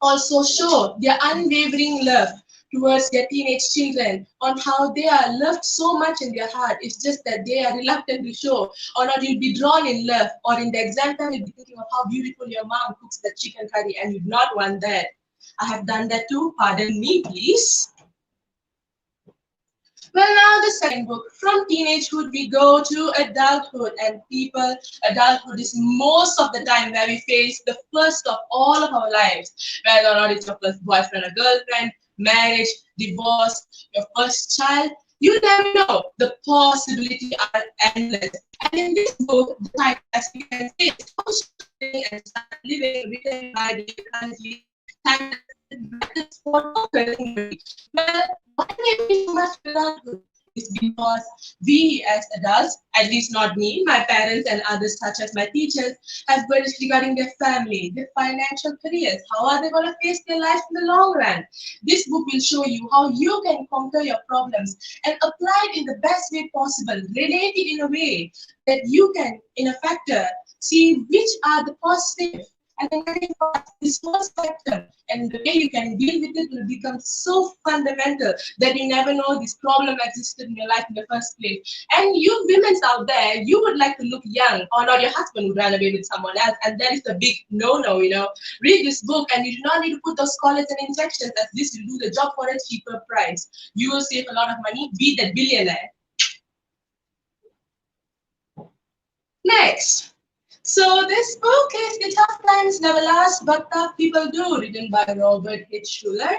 also show their unwavering love towards their teenage children, on how they are loved so much in their heart. It's just that they are reluctant to show, or not you'll be drawn in love, or in the exam time you'll be thinking of how beautiful your mom cooks the chicken curry and you'd not want that. I have done that too, pardon me please. Well, now the second book. From teenagehood, we go to adulthood, and people, adulthood is most of the time where we face the first of all of our lives, whether or not it's your first boyfriend or girlfriend, marriage, divorce, your first child. You never know. The possibilities are endless. And in this book, the title, as you can see, is How Living and Start Living, written by the country well, why do we so much adulthood? is because we as adults, at least not me, my parents and others such as my teachers, have worries regarding their family, their financial careers, how are they going to face their life in the long run. This book will show you how you can conquer your problems and apply it in the best way possible, relate it in a way that you can, in a factor, see which are the positive and the negative parts, this first factor, and the way you can deal with it will become so fundamental that you never know this problem existed in your life in the first place. And you women out there, you would like to look young, or not your husband would run away with someone else, and that is the big no-no, you know. Read this book and you do not need to put those collars and injections, as this will do the job for a cheaper price. You will save a lot of money, be that billionaire. Next. So this book is The Tough Times Never Last, But Tough People Do, written by Robert H. Schuller.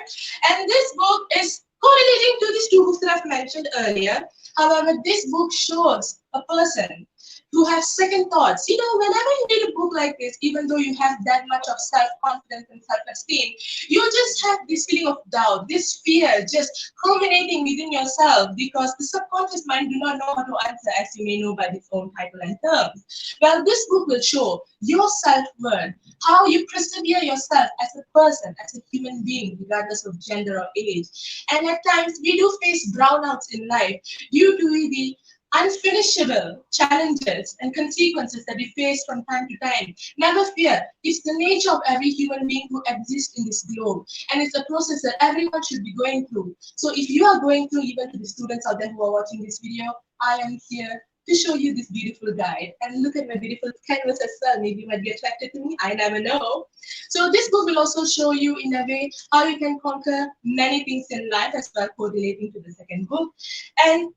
And this book is correlating to these two books that I've mentioned earlier. However, this book shows a person who has second thoughts. You know, whenever you read a book like this, even though you have that much of self-confidence and self-esteem, you just have this feeling of doubt, this fear just culminating within yourself because the subconscious mind do not know how to answer, as you may know by its own title and terms. Well, this book will show your self-worth, how you persevere yourself as a person, as a human being, regardless of gender or age. And at times, we do face brownouts in life due to the unfinishable challenges and consequences that we face from time to time. Never fear, it's the nature of every human being who exists in this globe. And it's a process that everyone should be going through. So if you are going through, even to the students out there who are watching this video, I am here to show you this beautiful guide. And look at my beautiful canvas as well. Maybe you might be attracted to me, I never know. So this book will also show you in a way how you can conquer many things in life as well, correlating to the second book. And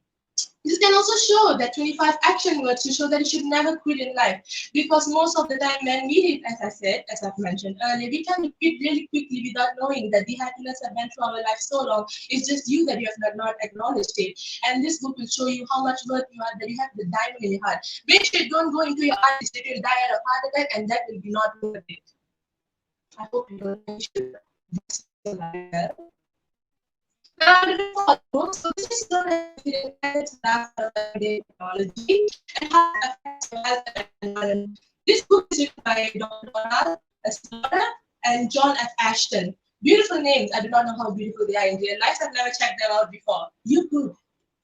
this can also show that 25 action words to show that you should never quit in life. Because most of the time when we did, as I said, as I've mentioned earlier, we can quit really quickly without knowing that the happiness that went through our life so long is just you that you have not acknowledged it. And this book will show you how much worth you are, that you have the diamond in your heart. Make sure you don't go into your eyes, that you'll die out of heart attack, and that will be not worth it. I hope you don't mention this. Now, the book, so this is known as technology and how it affects your health and environment. This book is written by Dr. Donald Slaughter and John F. Ashton. Beautiful names. I do not know how beautiful they are in real life. I've never checked them out before. You could,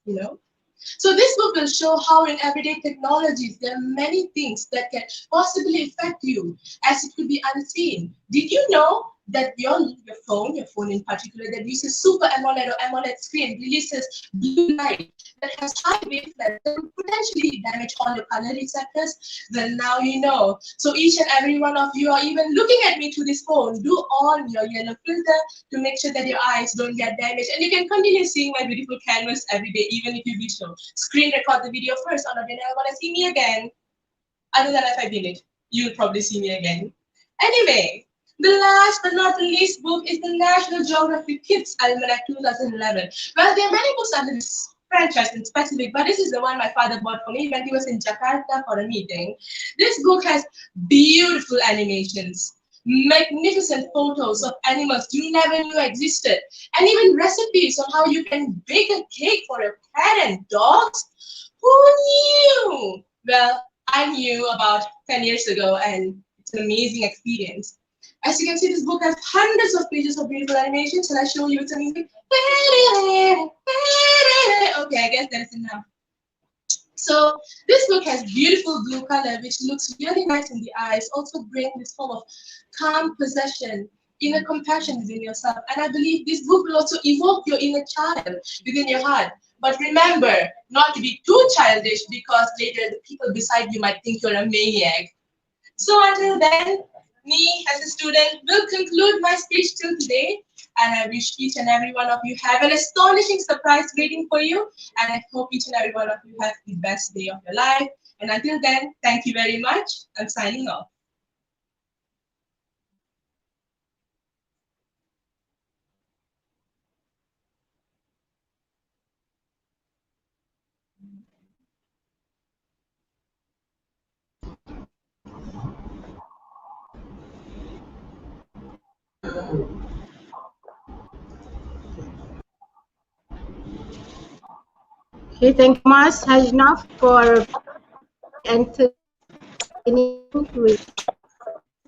you know. So this book will show how in everyday technologies there are many things that can possibly affect you, as it could be unseen. Did you know that your phone in particular, that uses Super AMOLED or AMOLED screen releases blue light that has high wavelengths that will potentially damage all your color receptors? Well, now you know. So each and every one of you are even looking at me through this phone. Do on your yellow filter to make sure that your eyes don't get damaged. And you can continue seeing my beautiful canvas every day, even if you wish to. Screen record the video first, or then you're gonna see me again. Other than if I did it, you'll probably see me again. Anyway, the last but not the least book is the National Geographic Kids Almanac 2011. Well, there are many books under this franchise in specific, but this is the one my father bought for me when he was in Jakarta for a meeting. This book has beautiful animations, magnificent photos of animals you never knew existed, and even recipes on how you can bake a cake for your cat and dogs. Who knew? Well, I knew about 10 years ago, and it's an amazing experience. As you can see, this book has hundreds of pages of beautiful animations. Shall I show you its music? Okay, I guess that's enough. So this book has beautiful blue color, which looks really nice in the eyes. Also bring this form of calm possession, inner compassion within yourself. And I believe this book will also evoke your inner child within your heart. But remember, not to be too childish, because later the people beside you might think you're a maniac. So until then, me as a student will conclude my speech till today, and I wish each and every one of you have an astonishing surprise waiting for you, and I hope each and every one of you have the best day of your life. And until then, thank you very much. I'm signing off. Okay, thank you much, Hajna, for entertaining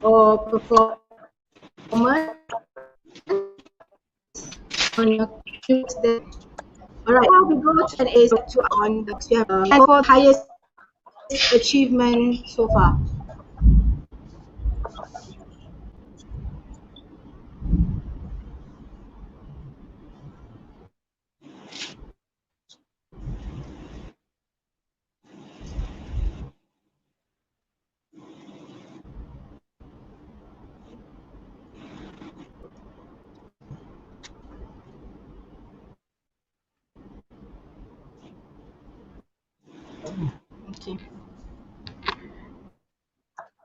or performance on your quiz. Alright, now we go to Q&A to on the books you have and for the highest achievement so far. Okay.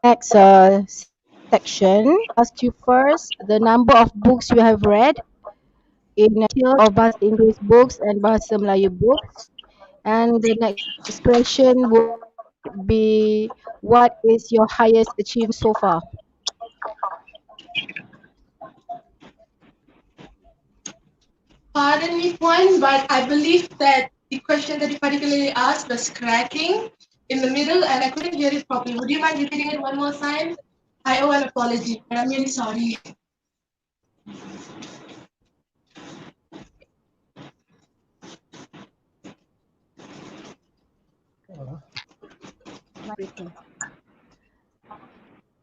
Next section, ask you first the number of books you have read in of Bahasa English books and Bahasa Melayu books. And the next question would be, what is your highest achievement so far? Pardon me, Juan, but I believe that the question that you particularly asked was cracking in the middle and I couldn't hear it properly. Would you mind repeating it one more time? I owe an apology, and I'm really sorry.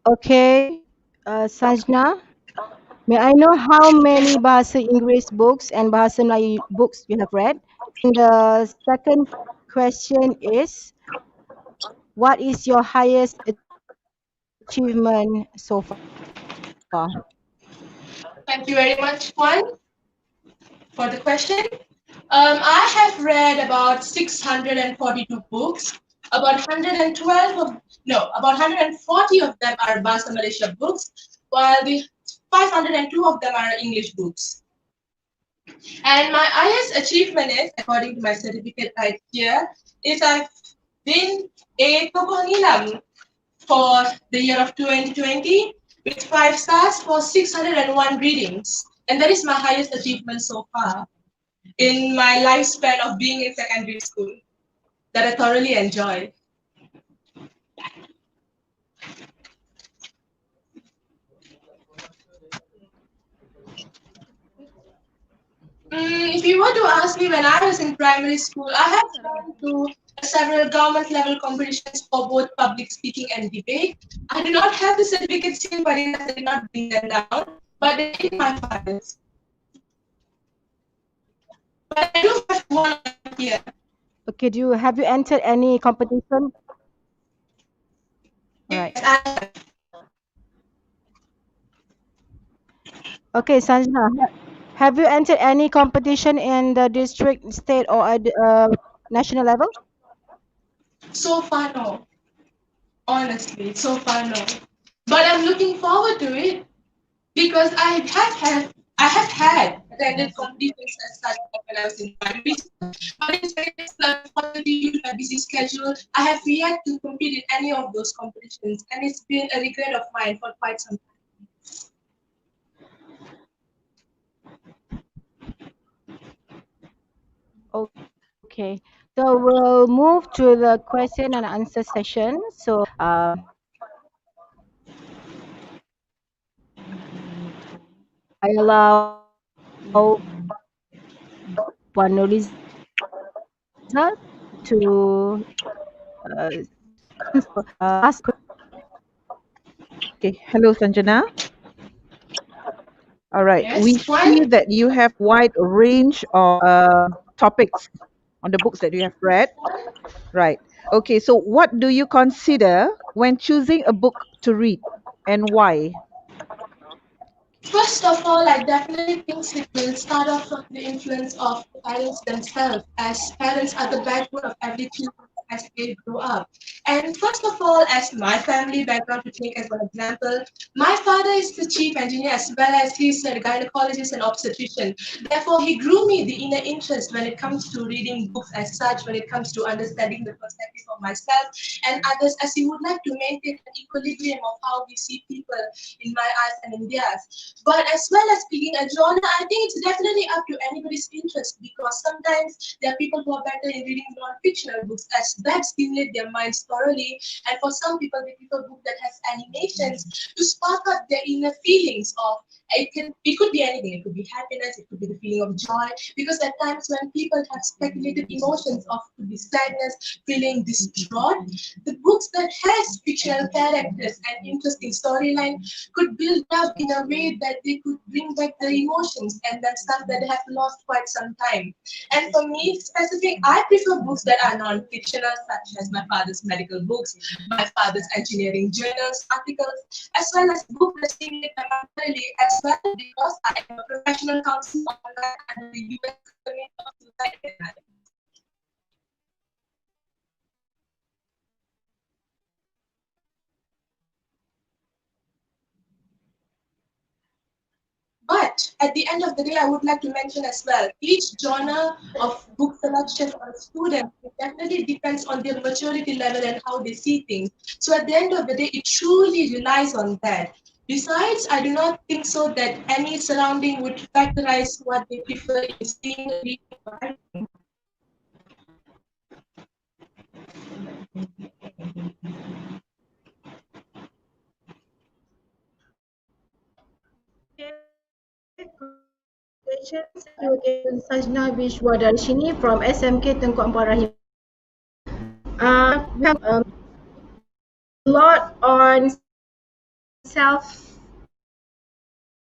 Okay, Sajna, may I know how many Bahasa English books and Bahasa Melayu books you have read? And the second question is, what is your highest achievement so far? Thank you very much, Juan, for the question. I have read about 642 books. About 112 of about 140 of them are Bahasa Malaysia books, while the 502 of them are English books. And my highest achievement is, according to my certificate right here, is I've been a TOKOH NILAM for the year of 2020 with 5 stars for 601 readings. And that is my highest achievement so far in my lifespan of being in secondary school that I thoroughly enjoy. If you were to ask me when I was in primary school, I have gone to several government level competitions for both public speaking and debate. I do not have the certificates here, but I did not bring them down, but they're in my files. But I do have one here. Okay, have you entered any competition? Right. Okay, Sanjana, have you entered any competition in the district, state, or at national level? So far, no. Honestly, so far, no. But I'm looking forward to it because I have had attended competitions as such when I was in primary school. But in secondary school, unfortunately, due to my busy schedule, I have yet to compete in any of those competitions, and it's been a regret of mine for quite some time. Okay, so we'll move to the question and answer session. So, I allow Puan Nurliza to ask. Okay, hello Sanjana. All right, we Yes, see one. that you have wide range of topics on the books that you have read. Right. Okay, so what do you consider when choosing a book to read and why? First of all, I definitely think it will start off from the influence of the parents themselves, as parents are the backbone of every child's as they grow up. And first of all, as my family background to take as an example, my father is the chief engineer as well as he's a gynecologist and obstetrician. Therefore, he grew me the inner interest when it comes to reading books as such, when it comes to understanding the perspective of myself and others, as he would like to maintain an equilibrium of how we see people in my eyes and in theirs. But as well as picking a genre, I think it's definitely up to anybody's interest, because sometimes there are people who are better in reading non-fictional books as that stimulate their minds thoroughly, and for some people they prefer book that has animations to spark up their inner feelings of it could be anything. It could be happiness, it could be the feeling of joy, because at times when people have speculative emotions of could be sadness, feeling distraught, the books that has fictional characters and interesting storyline could build up in a way that they could bring back the emotions and that stuff that they have lost quite some time. And for me specific, I prefer books that are non-fictional, such as my father's medical books, my father's engineering journals, articles, as well as books that stimulate my mentality, as well, because I am a professional counselor under the US Government of Suicide Prevention. But at the end of the day, I would like to mention as well, each genre of book selection for a student, it definitely depends on their maturity level and how they see things. So at the end of the day, it truly relies on that. Besides, I do not think so that any surrounding would factorize what they prefer in seeing, reading, or writing. Congratulations to again Sajna Vishwadarshini from SMK Tengku Ampar Rahim. We have a lot on self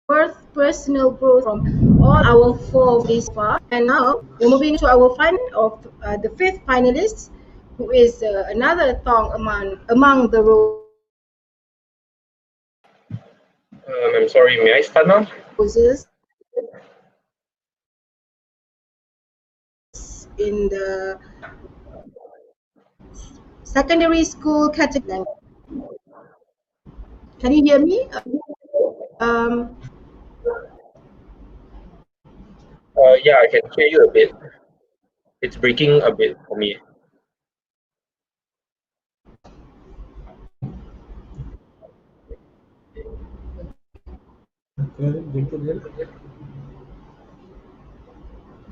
worth, personal growth from all our four this far. And now we're moving to our final of the fifth finalist, who is another thong among the I'm sorry, may I start now? roses in the secondary school category. Can you hear me? Um, Yeah, I can hear you a bit. It's breaking a bit for me.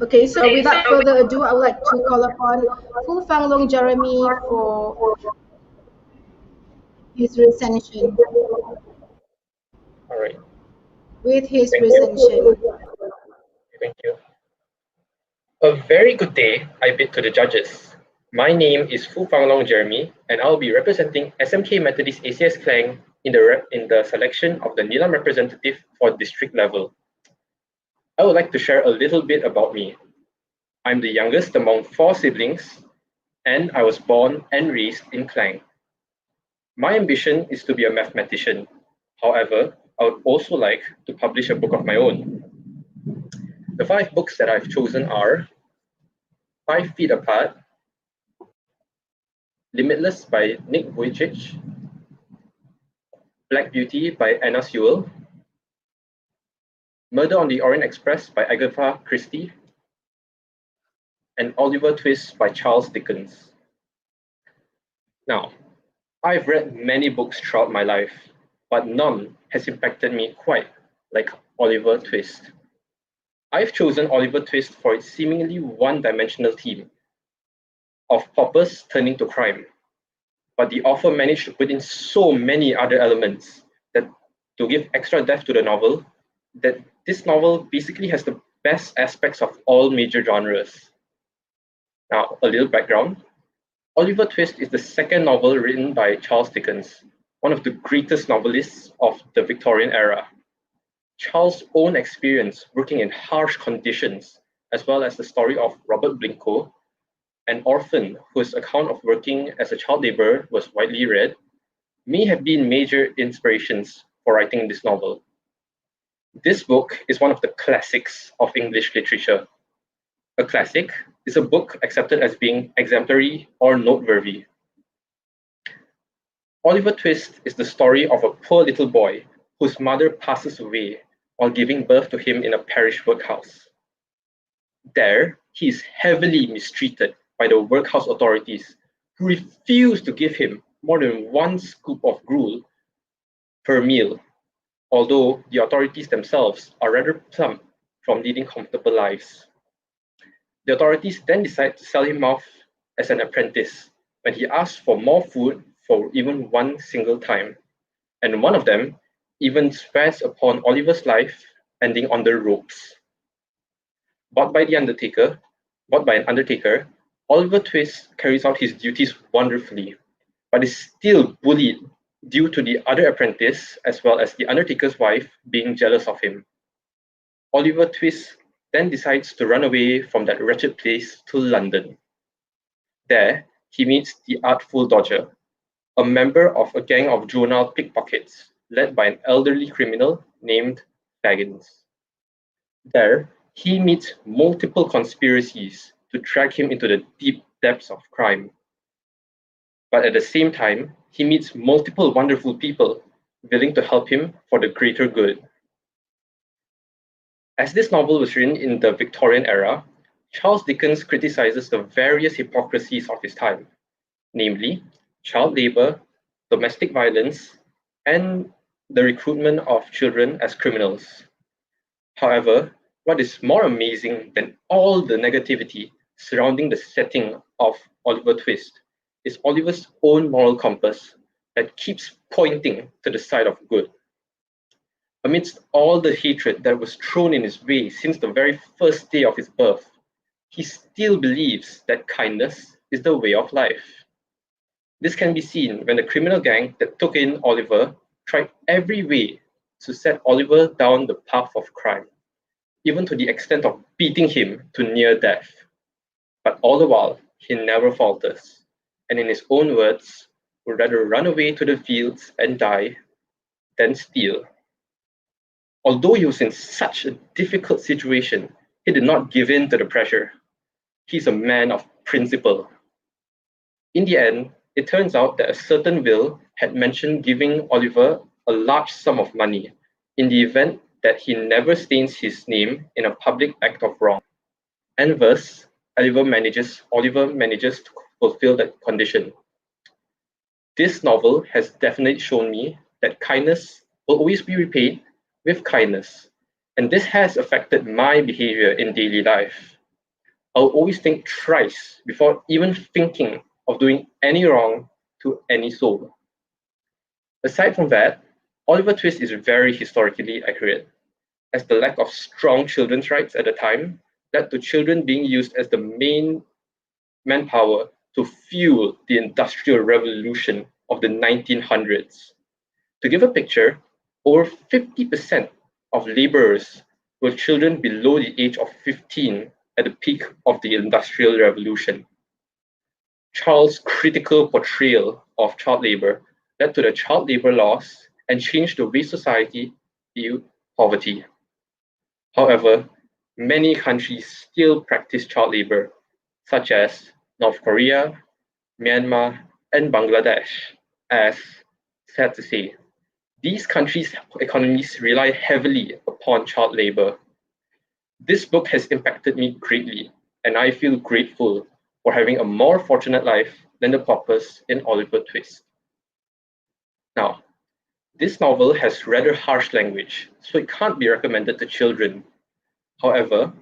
okay, so without further ado, I would like to call upon Fu Fanglong Jeremy for his recension. All right. With his Thank you. recension. Thank you. A very good day, I bid to the judges. My name is Fu Fanglong Jeremy, and I'll be representing SMK Methodist ACS KLANG in the selection of the NILAM representative for district level. I would like to share a little bit about me. I'm the youngest among 4 siblings, and I was born and raised in KLANG. My ambition is to be a mathematician. However, I would also like to publish a book of my own. The 5 books that I've chosen are 5 Feet Apart, Limitless by Nick Vujicic, Black Beauty by Anna Sewell, Murder on the Orient Express by Agatha Christie, and Oliver Twist by Charles Dickens. Now, I've read many books throughout my life, but none has impacted me quite like Oliver Twist. I've chosen Oliver Twist for its seemingly one-dimensional theme of paupers turning to crime. But the author managed to put in so many other elements that to give extra depth to the novel, that this novel basically has the best aspects of all major genres. Now, a little background. Oliver Twist is the second novel written by Charles Dickens, one of the greatest novelists of the Victorian era. Charles' own experience working in harsh conditions, as well as the story of Robert Blincoe, an orphan whose account of working as a child laborer was widely read, may have been major inspirations for writing this novel. This book is one of the classics of English literature. A classic is a book accepted as being exemplary or noteworthy. Oliver Twist is the story of a poor little boy whose mother passes away while giving birth to him in a parish workhouse. There, he is heavily mistreated by the workhouse authorities who refuse to give him more than one scoop of gruel per meal, although the authorities themselves are rather plump from leading comfortable lives. The authorities then decide to sell him off as an apprentice when he asks for more food for even one single time, and one of them even swears upon Oliver's life, ending on the ropes. Bought by an undertaker, Oliver Twist carries out his duties wonderfully, but is still bullied due to the other apprentice as well as the undertaker's wife being jealous of him. Oliver Twist then decides to run away from that wretched place to London. There, he meets the Artful Dodger, a member of a gang of juvenile pickpockets led by an elderly criminal named Baggins. There, he meets multiple conspiracies to drag him into the deep depths of crime. But at the same time, he meets multiple wonderful people willing to help him for the greater good. As this novel was written in the Victorian era, Charles Dickens criticizes the various hypocrisies of his time, namely child labor, domestic violence, and the recruitment of children as criminals. However, what is more amazing than all the negativity surrounding the setting of Oliver Twist is Oliver's own moral compass that keeps pointing to the side of good. Amidst all the hatred that was thrown in his way since the very first day of his birth, he still believes that kindness is the way of life. This can be seen when the criminal gang that took in Oliver tried every way to set Oliver down the path of crime, even to the extent of beating him to near death. But all the while, he never falters, and in his own words, would rather run away to the fields and die than steal. Although he was in such a difficult situation, he did not give in to the pressure. He's a man of principle. In the end, it turns out that a certain will had mentioned giving Oliver a large sum of money in the event that he never stains his name in a public act of wrong. And thus, Oliver manages to fulfill that condition. This novel has definitely shown me that kindness will always be repaid with kindness, and this has affected my behavior in daily life. I'll always think thrice before even thinking of doing any wrong to any soul. Aside from that, Oliver Twist is very historically accurate, as the lack of strong children's rights at the time led to children being used as the main manpower to fuel the Industrial Revolution of the 1900s. To give a picture, over 50% of laborers were children below the age of 15 at the peak of the Industrial Revolution. Charles' critical portrayal of child labor led to the child labor laws and changed the way society viewed poverty. However, many countries still practice child labor, such as North Korea, Myanmar, and Bangladesh, as sad to say. These countries' economies rely heavily upon child labor. This book has impacted me greatly, and I feel grateful for having a more fortunate life than the paupers in Oliver Twist. Now, this novel has rather harsh language, so it can't be recommended to children. However,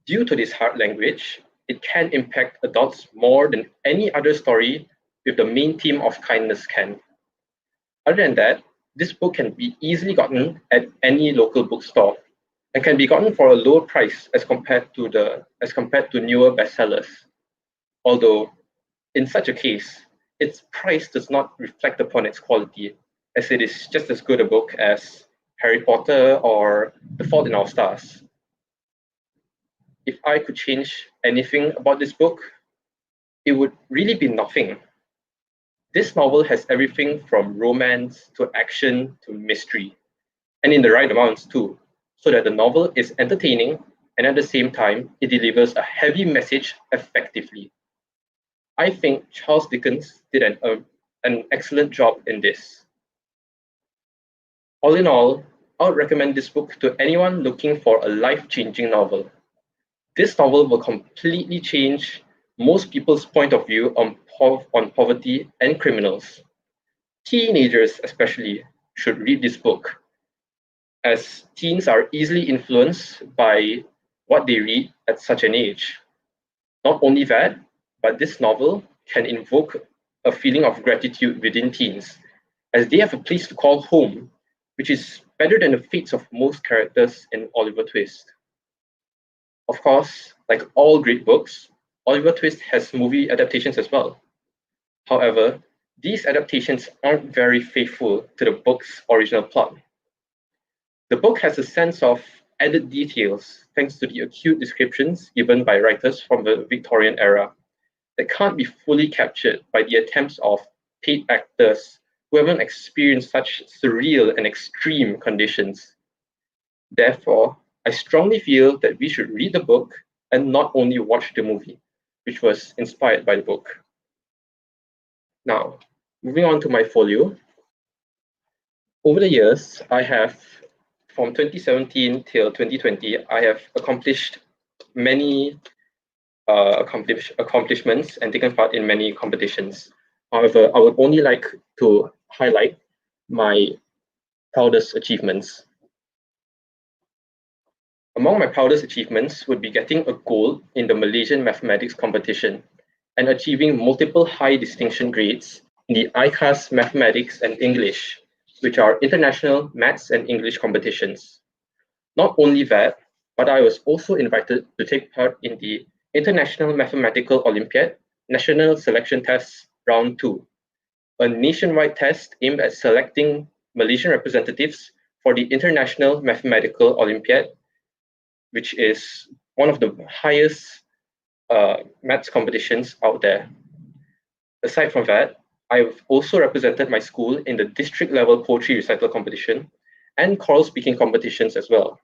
due to this hard language, it can impact adults more than any other story with the main theme of kindness can. Other than that, this book can be easily gotten at any local bookstore and can be gotten for a lower price as compared to newer bestsellers. Although, in such a case, its price does not reflect upon its quality, as it is just as good a book as Harry Potter or The Fault in Our Stars. If I could change anything about this book, it would really be nothing. This novel has everything from romance to action to mystery, and in the right amounts too, so that the novel is entertaining and at the same time, it delivers a heavy message effectively. I think Charles Dickens did an excellent job in this. All in all, I would recommend this book to anyone looking for a life-changing novel. This novel will completely change most people's point of view on poverty and criminals. Teenagers, especially, should read this book, as teens are easily influenced by what they read at such an age. Not only that, but this novel can invoke a feeling of gratitude within teens, as they have a place to call home, which is better than the fates of most characters in Oliver Twist. Of course, like all great books, Oliver Twist has movie adaptations as well. However, these adaptations aren't very faithful to the book's original plot. The book has a sense of added details thanks to the acute descriptions given by writers from the Victorian era that can't be fully captured by the attempts of paid actors who haven't experienced such surreal and extreme conditions. Therefore, I strongly feel that we should read the book and not only watch the movie, which was inspired by the book. Now, moving on to my folio. Over the years, I have, from 2017 till 2020, I have accomplished many accomplishments and taken part in many competitions. However, I would only like to highlight my proudest achievements. Among my proudest achievements would be getting a gold in the Malaysian mathematics competition and achieving multiple high distinction grades in the ICAS Mathematics and English, which are international maths and English competitions. Not only that, but I was also invited to take part in the International Mathematical Olympiad National Selection Test Round 2, a nationwide test aimed at selecting Malaysian representatives for the International Mathematical Olympiad, which is one of the highest maths competitions out there. Aside from that, I've also represented my school in the district level poetry recital competition and choral speaking competitions as well.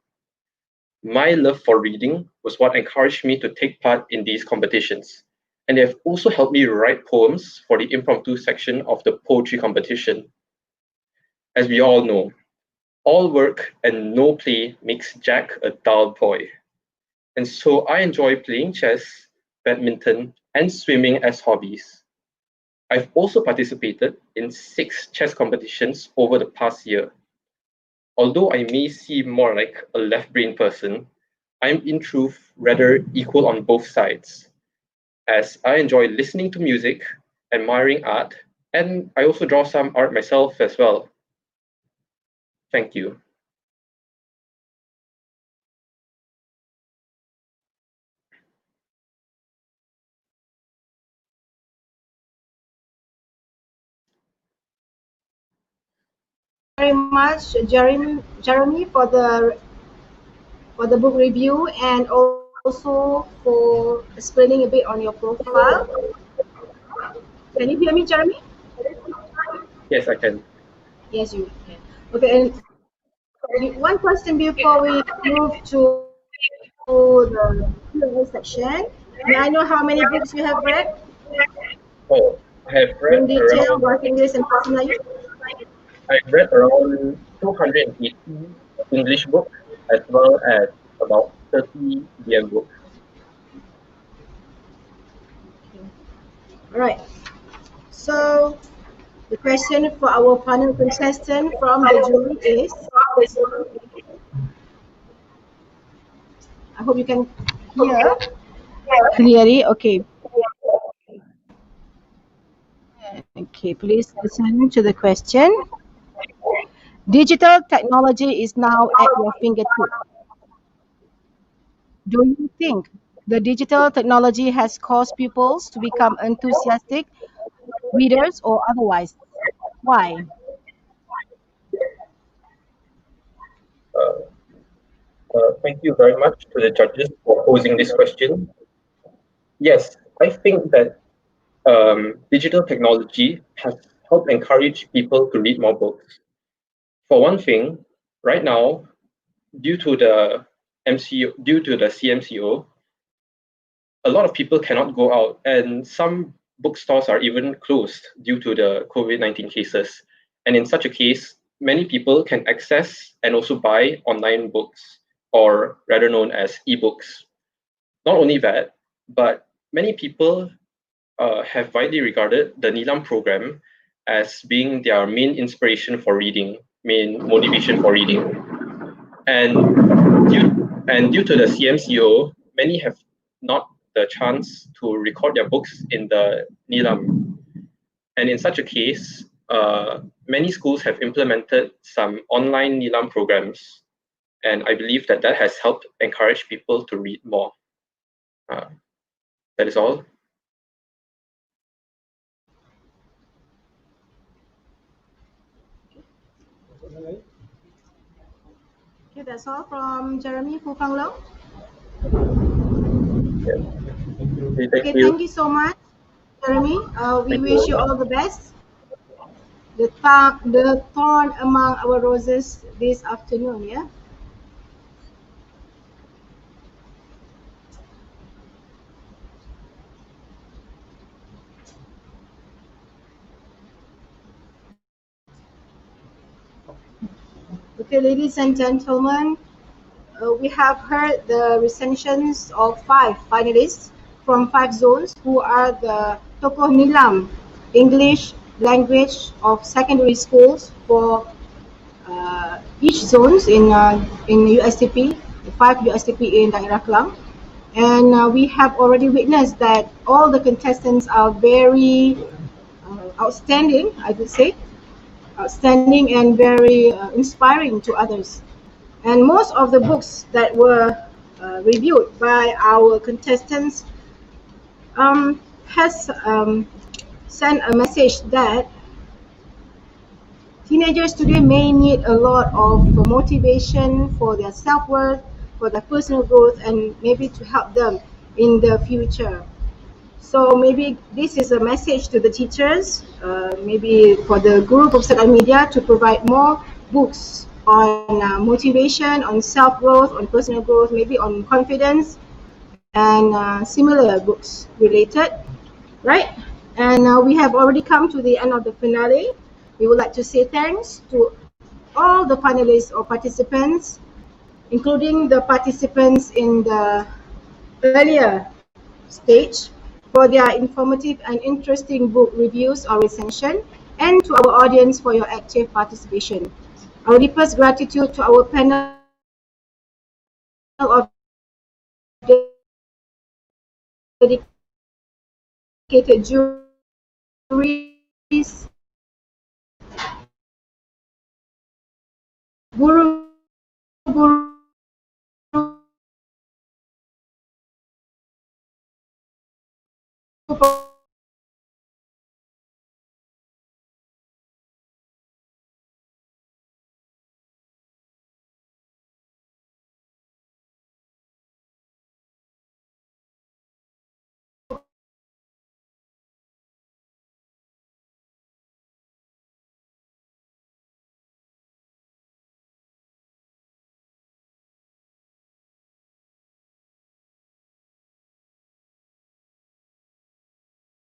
My love for reading was what encouraged me to take part in these competitions, and they have also helped me write poems for the impromptu section of the poetry competition. As we all know, all work and no play makes Jack a dull boy. And so I enjoy playing chess, badminton, and swimming as hobbies. I've also participated in 6 chess competitions over the past year. Although I may seem more like a left-brain person, I'm in truth rather equal on both sides, as I enjoy listening to music, admiring art, and I also draw some art myself as well. Thank you. Very much, Jeremy, for the book review and also for explaining a bit on your profile. Can you hear me, Jeremy? Yes, I can. Yes, you can. Okay, and one question before we move to the Q&A section. May I know how many books you have read Oh, I have read in detail, around both English and Melayu? I've read around 280 English books as well as about 30 DM books. All right. So the question for our panel contestant from the jury is, I hope you can hear clearly. Okay. Okay, please listen to the question. Digital technology is now at your fingertips. Do you think the digital technology has caused pupils to become enthusiastic readers or otherwise? Why? Thank you very much to the judges for posing this question. Yes, I think that digital technology has helped encourage people to read more books. For one thing, right now, due to the due to the CMCO, a lot of people cannot go out, and some bookstores are even closed due to the COVID-19 cases. And in such a case, many people can access and also buy online books, or rather known as ebooks. Not only that, but many people have widely regarded the NILAM program as being their main inspiration for reading, main motivation for reading. And due to the CMCO, many have not the chance to record their books in the NILAM. And in such a case, many schools have implemented some online NILAM programs. And I believe that that has helped encourage people to read more. That is all. Okay, that's all from Jeremy Fufanglo. Okay, Thank you so much, Jeremy. We wish you all the best. The thorn among our roses this afternoon, yeah? Okay, ladies and gentlemen, we have heard the recensions of 5 finalists from 5 zones who are the Tokoh NILAM English language of secondary schools for each zones in USTP, 5 USTP in Daerah KLANG. And we have already witnessed that all the contestants are very outstanding, I would say, outstanding and very inspiring to others. And most of the books that were reviewed by our contestants has sent a message that teenagers today may need a lot of motivation for their self-worth, for their personal growth, and maybe to help them in the future. So maybe this is a message to the teachers, maybe for the group of social media to provide more books on motivation, on self-growth, on personal growth, maybe on confidence, and similar books related, right? And we have already come to the end of the finale. We would like to say thanks to all the panelists or participants, including the participants in the earlier stage, for their informative and interesting book reviews or recension, and to our audience for your active participation. Our deepest gratitude to our panel of dedicated juries, guru